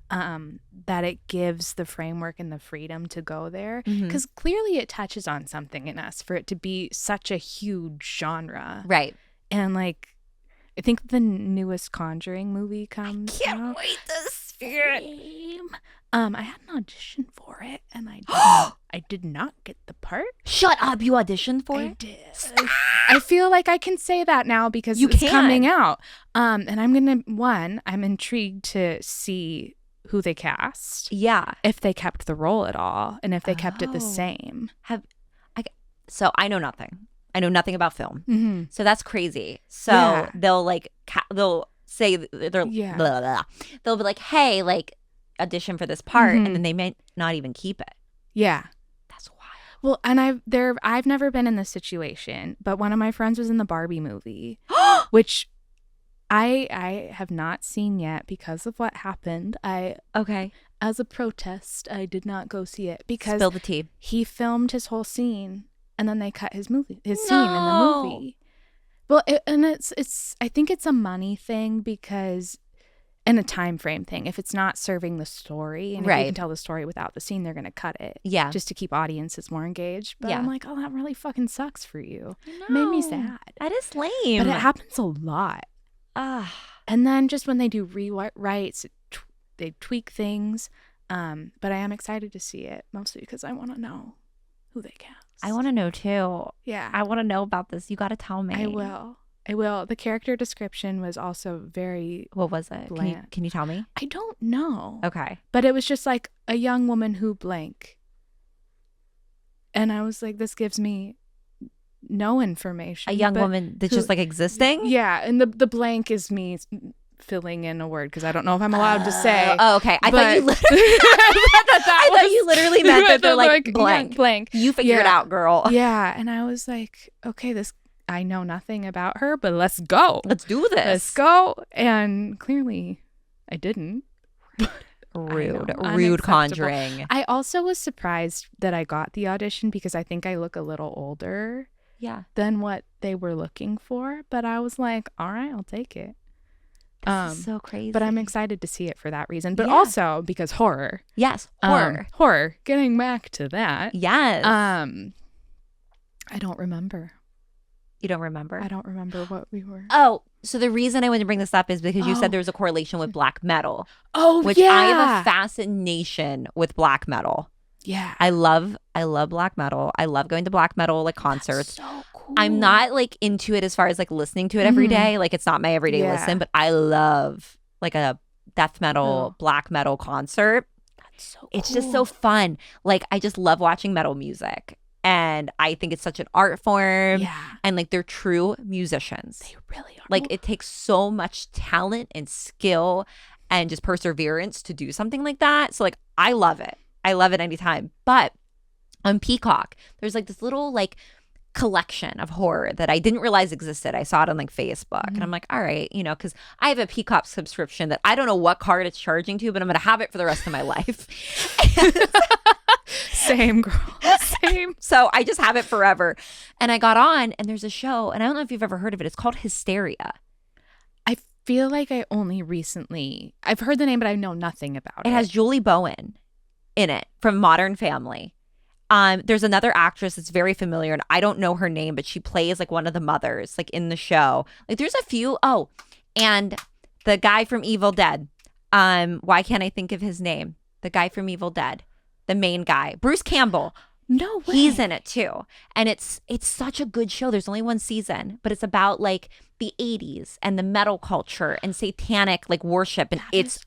that it gives the framework and the freedom to go there, because clearly it touches on something in us for it to be such a huge genre. Right. And like, I think the newest Conjuring movie comes Can't out. wait to see it. I had an audition for it, and I did not get the part. Shut up! You auditioned for it? I did. I feel like I can say that now because it's coming out. And I'm intrigued to see who they cast. Yeah. If they kept the role at all, and if they kept it the same. So I know nothing. I know nothing about film. Mm-hmm. So that's crazy. So they'll like they'll say they're blah, blah, blah. They'll be like, hey, like audition for this part, and then they may not even keep it. Yeah. That's wild. Well, and I've never been in this situation, but one of my friends was in the Barbie movie, which I have not seen yet because of what happened. As a protest, I did not go see it because spill the tea. He filmed his whole scene and then they cut his scene in the movie. Well, it's I think it's a money thing because. And a time frame thing. If it's not serving the story, and if you can tell the story without the scene, they're going to cut it. Yeah. Just to keep audiences more engaged. But I'm like, oh, that really fucking sucks for you. It made me sad. That is lame. But it happens a lot. And then just when they do rewrites, they tweak things. But I am excited to see it, mostly because I want to know who they cast. I want to know too. Yeah. I want to know about this. You got to tell me. I will. The character description was also very What was it? Can you tell me? I don't know. Okay. But it was just like a young woman who blank. And I was like, this gives me no information. A young woman that's just like existing? Yeah. And the blank is me filling in a word because I don't know if I'm allowed to say. Oh, okay. I thought you literally meant that they're like blank. Yeah, blank. You figure it out, girl. Yeah. And I was like, okay, I know nothing about her, but let's go. Let's do this. Let's go. And clearly I didn't. Rude Conjuring. I also was surprised that I got the audition because I think I look a little older than what they were looking for. But I was like, all right, I'll take it. This is so crazy. But I'm excited to see it for that reason. But also because horror. Yes, horror. Horror. Getting back to that. Yes. I don't remember. You don't remember? I don't remember what we were. Oh, so the reason I wanted to bring this up is because you said there was a correlation with black metal. Oh, which I have a fascination with black metal. Yeah. I love black metal. I love going to black metal like concerts. That's so cool. I'm not like into it as far as like listening to it every day. Like it's not my everyday listen, but I love like a death metal, black metal concert. That's so cool. It's just so fun. Like I just love watching metal music. And I think it's such an art form. Yeah. And like they're true musicians. They really are. Like it takes so much talent and skill and just perseverance to do something like that. So like I love it. I love it anytime. But on Peacock, there's like this little like collection of horror that I didn't realize existed. I saw it on like Facebook and I'm like, all right, because I have a Peacock subscription that I don't know what card it's charging to, but I'm going to have it for the rest of my life. Same, girl. Same. So I just have it forever. And I got on and there's a show, and I don't know if you've ever heard of it. It's called Hysteria. I feel like I've heard the name, but I know nothing about it. It has Julie Bowen in it from Modern Family. There's another actress that's very familiar, and I don't know her name, but she plays like one of the mothers like in the show. Like there's a few. Oh, and the guy from Evil Dead. Why can't I think of his name? The guy from Evil Dead. The main guy, Bruce Campbell. No way. He's in it too. And it's such a good show. There's only one season, but it's about like the 80s and the metal culture and satanic like worship. And it's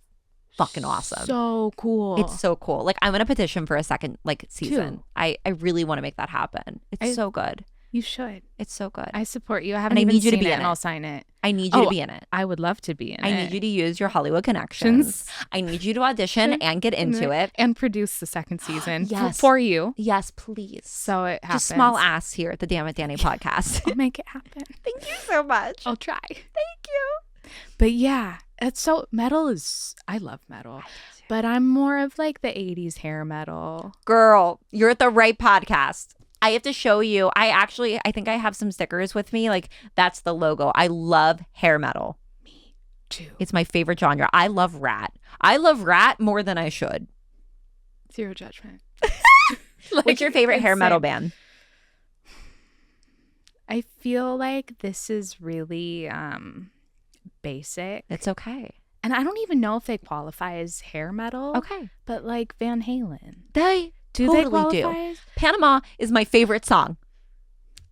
fucking awesome. So cool. It's so cool. Like I'm going to petition for a second like season. I really want to make that happen. It's so good. You should. It's so good. I support you. I haven't even seen it and I'll sign it. I need you to be in it. I would love to be in it. I need you to use your Hollywood connections. I need you to audition and get into it. And produce the second season yes. for you. Yes, please. So it happens. Just small ass here at the Dammit Danii podcast. I'll make it happen. Thank you so much. I'll try. Thank you. But yeah, it's so metal is, I love metal. But I'm more of like the 80s hair metal. Girl, you're at the right podcast. I have to show you. I think I have some stickers with me. Like, that's the logo. I love hair metal. Me too. It's my favorite genre. I love Rat. I love Rat more than I should. Zero judgment. What's your favorite hair metal band? I feel like this is really basic. It's okay. And I don't even know if they qualify as hair metal. Okay. But like Van Halen. They totally totally do. Panama is my favorite song.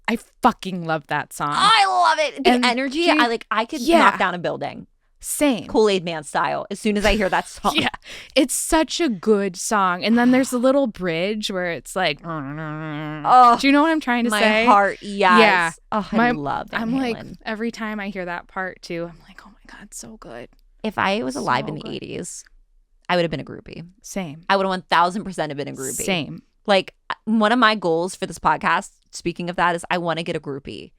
I fucking love that song. I love it. The And energy, I could yeah. knock down a building. Same. Kool-Aid Man style as soon as I hear that song. Yeah. It's such a good song. And then there's a little bridge where it's like, oh, do you know what I'm trying to say? My heart, yes. Yeah. Oh, I love Van I'm Halen. like, every time I hear that part too, I'm like, oh my God, so good. If I was alive in the good. 80s, I would have been a groupie. Same. I would have 1000% have been a groupie. Same. Like, one of my goals for this podcast, speaking of that, is I want to get a groupie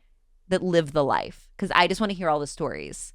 that lived the life because I just want to hear all the stories.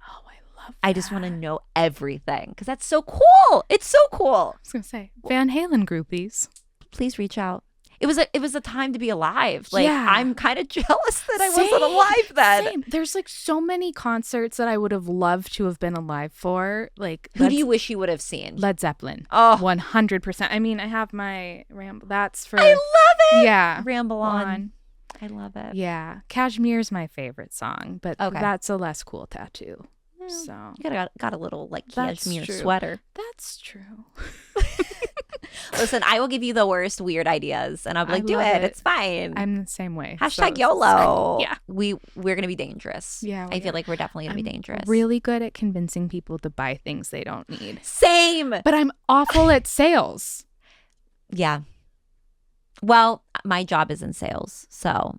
Oh, I love that. I just want to know everything because that's so cool. It's so cool. I was going to say, Van Halen groupies. Please reach out. It was a time to be alive. Like, Yeah. I'm kind of jealous that I wasn't alive then. Same. There's like so many concerts that I would have loved to have been alive for. Like, Who do you wish you would have seen? Led Zeppelin. Oh, 100%. I mean, I have my ramble. That's for. I love it. Yeah. Ramble on. I love it. Yeah. Cashmere's my favorite song, but Okay. that's a less cool tattoo. Yeah. So You got a little like That's cashmere true. sweater. that's true. Listen, I will give you the worst weird ideas, and I'll be like, do love it. it. It's fine. I'm the same way. Hashtag So- YOLO. Yeah. We're gonna be dangerous. Yeah, we I feel are. like we're definitely gonna be I'm dangerous. really good at convincing people to buy things they don't need. Same. But I'm awful at sales. Yeah. Well, my job is in sales, so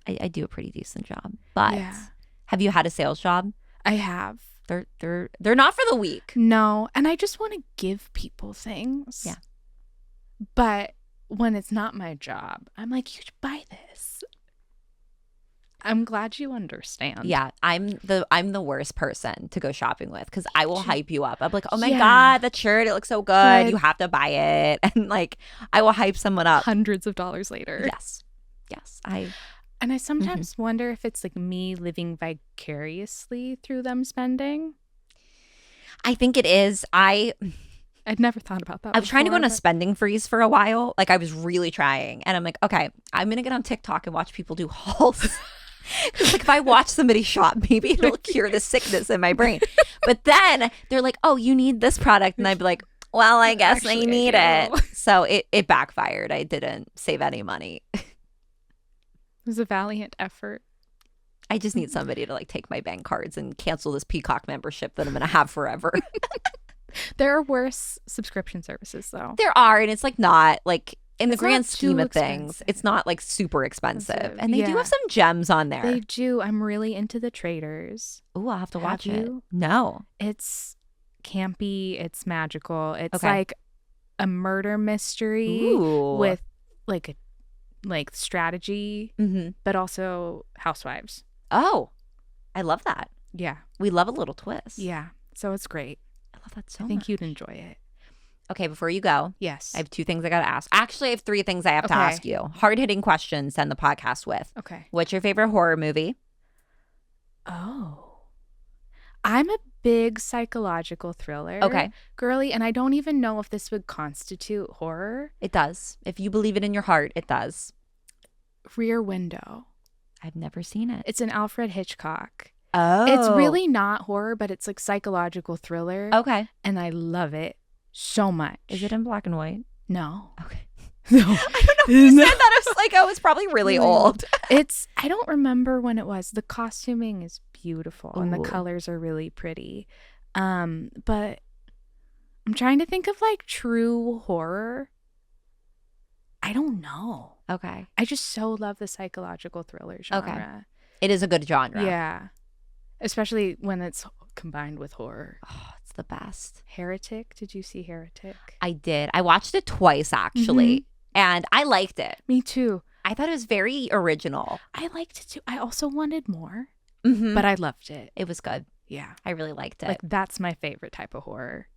I do a pretty decent job. But Yeah. have you had a sales job? I have. They're not for the weak. No. And I just want to give people things. Yeah. But when it's not my job, I'm like, you should buy this. I'm glad you understand. Yeah, I'm the worst person to go shopping with because I will hype you up. I'm like, oh my Yeah. God, that shirt, it looks so good. Good. You have to buy it. And like, I will hype someone up. Hundreds of dollars later. Yes. And I sometimes wonder if it's like me living vicariously through them spending. I think it is. I'd never thought about that. I was trying to go on a before, spending freeze for a while. Like, I was really trying. And I'm like, okay, I'm going to get on TikTok and watch people do hauls. Because like, if I watch somebody shop, maybe it'll cure the sickness in my brain. But then they're like, oh, you need this product. And I'd be like, well, I guess Actually, I need I it. So it backfired. I didn't save any money. It was a valiant effort. I just need somebody to like take my bank cards and cancel this Peacock membership that I'm going to have forever. There are worse subscription services, though. There are, and it's like not like in the It's grand not scheme too of things, expensive. it's not like super expensive. And they do Yeah. have some gems on there. They do. I'm really into the Traders. Ooh, I'll have to watch Have it. you? No. It's campy. It's magical. It's Okay. like a murder mystery Ooh. with like strategy, Mm-hmm. but also housewives. Oh, I love that. Yeah. We love a little twist. Yeah. So it's great. I love that so I think much. you'd enjoy it. Okay, before you go, Yes. I have 2 things I got to ask. Actually, I have 3 things I have to Okay. ask you. Hard-hitting questions to end the podcast with. Okay. What's your favorite horror movie? Oh. I'm a big psychological thriller Okay. girly, and I don't even know if this would constitute horror. It does. If you believe it in your heart, it does. Rear Window. I've never seen it. It's an Alfred Hitchcock. Oh. It's really not horror, but it's like psychological thriller. Okay. And I love it so much. Is it in black and white? No. Okay. No. I don't know. You said that. I was like, oh, it's probably really old. I don't remember when it was. The costuming is beautiful and the Ooh. colors are really pretty. But I'm trying to think of like true horror. I don't know. Okay. I just so love the psychological thriller genre. It is a good genre. Yeah. Especially when it's combined with horror. Oh, it's the best. Heretic. Did you see Heretic? I did. I watched it twice, actually. And I liked it. Me too. I thought it was very original. I liked it too. I also wanted more, but I loved it. It was good. Yeah. I really liked it. Like, that's my favorite type of horror.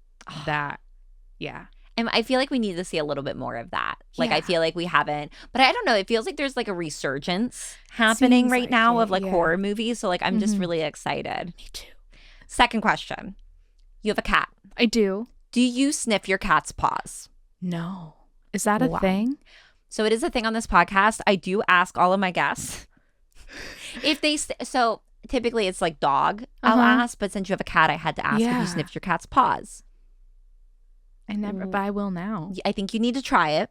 And I feel like we need to see a little bit more of that. Like, Yeah. I feel like we haven't. But I don't know. It feels like there's like a resurgence happening Seems right like now it, of like yeah. horror movies. So like, I'm just really excited. Me too. Second question. You have a cat. I do. Do you sniff your cat's paws? No. Is that a thing? So it is a thing on this podcast. I do ask all of my guests if they so typically it's like dog I'll ask, but since you have a cat, I had to ask if you sniffed your cat's paws. I never, but I will now. I think you need to try it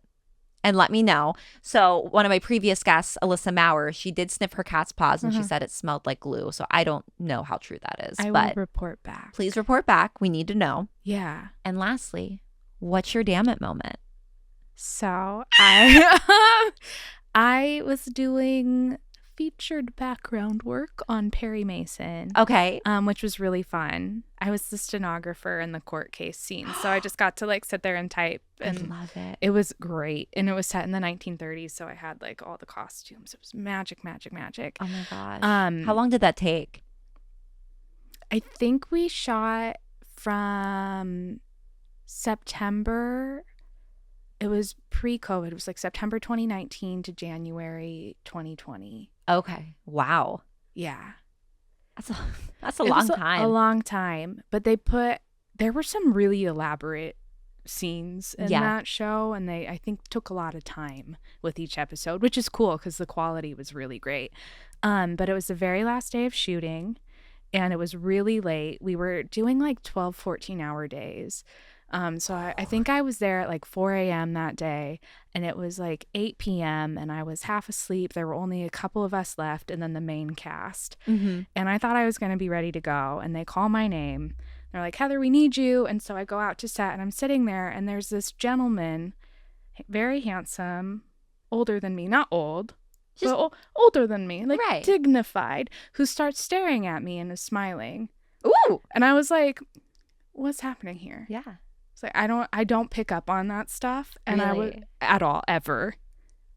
and let me know. So one of my previous guests, Alyssa Maurer, she did sniff her cat's paws and she said it smelled like glue. So I don't know how true that is. I will report back. Please report back. We need to know. Yeah. And lastly, what's your damn it moment? So I was doing featured background work on Perry Mason. Okay. Which was really fun. I was the stenographer in the court case scene. So I just got to like sit there and type. And I love it. It was great. And it was set in the 1930s. So I had like all the costumes. It was magic. Oh my gosh. How long did that take? I think we shot from September. It was pre-COVID. It was like September 2019 to January 2020. Okay. Wow. Yeah. That's a long time. A long time. But there were some really elaborate scenes in that show, and they, I think, took a lot of time with each episode, which is cool because the quality was really great. But it was the very last day of shooting, and it was really late. We were doing like 12, 14-hour days. So I think I was there at like 4 a.m. that day, and it was like 8 p.m. and I was half asleep. There were only a couple of us left and then the main cast. And I thought I was going to be ready to go, and they call my name. They're like, Heather, we need you. And so I go out to set, and I'm sitting there, and there's this gentleman, very handsome, older than me, not old, but older than me, like dignified, who starts staring at me and is smiling. Ooh. And I was like, what's happening here? Yeah. It's like, I don't pick up on that stuff, and really? I would at all, ever.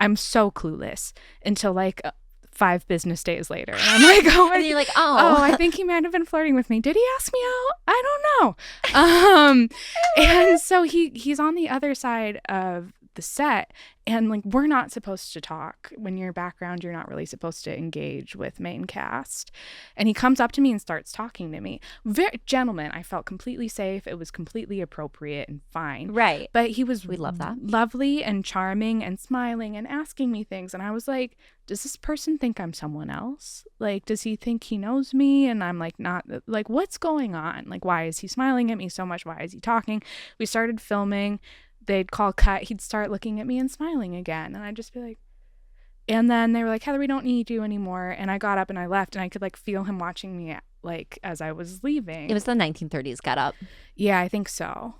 I'm so clueless until like 5 business days later. And I'm like, and you're like, I think he might have been flirting with me. Did he ask me out? I don't know. And so he's on the other side of the set, and like, we're not supposed to talk. When you're background, you're not really supposed to engage with main cast. And he comes up to me and starts talking to me. Very gentleman. I felt completely safe. It was completely appropriate and fine. Right. But he was we love that. Lovely and charming and smiling and asking me things. And I was like, does this person think I'm someone else? Like, does he think he knows me? And I'm like, not, like, what's going on? Like, why is he smiling at me so much? Why is he talking? We started filming. They'd call cut. He'd start looking at me and smiling again. And I'd just be like, and then they were like, Heather, we don't need you anymore. And I got up and I left, and I could like feel him watching me like as I was leaving. It was the 1930s get up. Yeah, I think so.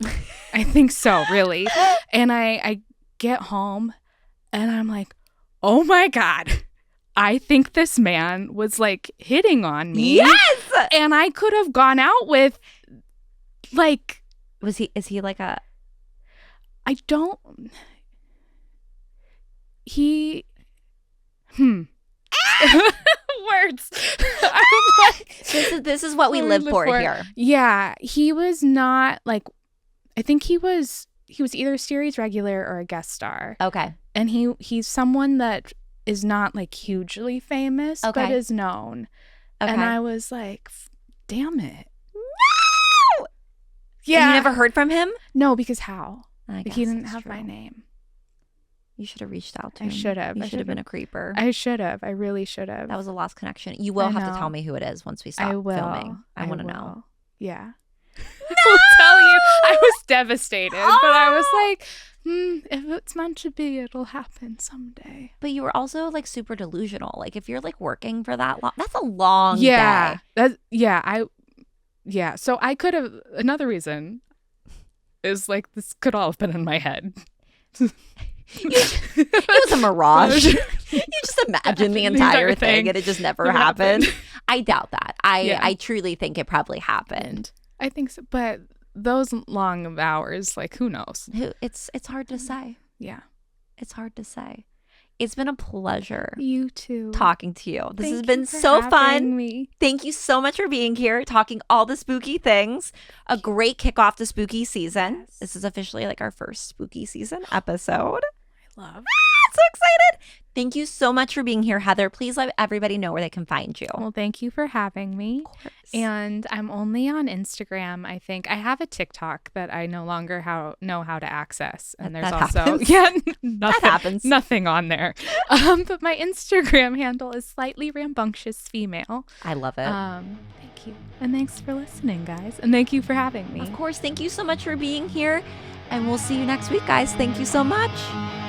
I think so, really. And I get home and I'm like, oh my God, I think this man was like hitting on me. Yes. And I could have gone out with like. Is he like a. I don't. He. Words. This is what we live for here. Yeah, he was not like. I think he was either a series regular or a guest star. Okay. And he's someone that is not like hugely famous, but is known. Okay. And I was like, damn it. No. Yeah. And you never heard from him? No, because how? He didn't have true. My name. You should have reached out to him. I should have. You should have been a creeper. I should have. I really should have. That was a lost connection. You will have to tell me who it is once we stop filming. I want to know. Yeah. I'll tell you. I was devastated, but I was like, if it's meant to be, it'll happen someday. But you were also like super delusional. Like if you're like working for that long, that's a long day. So I could have, another reason is like, this could all have been in my head. It was a mirage. You just imagine the entire thing and it just never happened. I doubt that. I truly think it probably happened. I think so. But those long hours, like, who knows? It's hard to say. Yeah. It's hard to say. It's been a pleasure. You too. Talking to you. This has been so fun. Thank you so much for being here, talking all the spooky things. A great kickoff to spooky season. Yes. This is officially like our first spooky season episode. I love. So excited. Thank you so much for being here, Heather. Please let everybody know where they can find you. Well, thank you for having me. Of course. And I'm only on Instagram, I think. I have a TikTok that I no longer know how to access. And there's also nothing on there. But my Instagram handle is slightly rambunctious female. I love it. Thank you. And thanks for listening, guys. And thank you for having me. Of course. Thank you so much for being here. And we'll see you next week, guys. Thank you so much.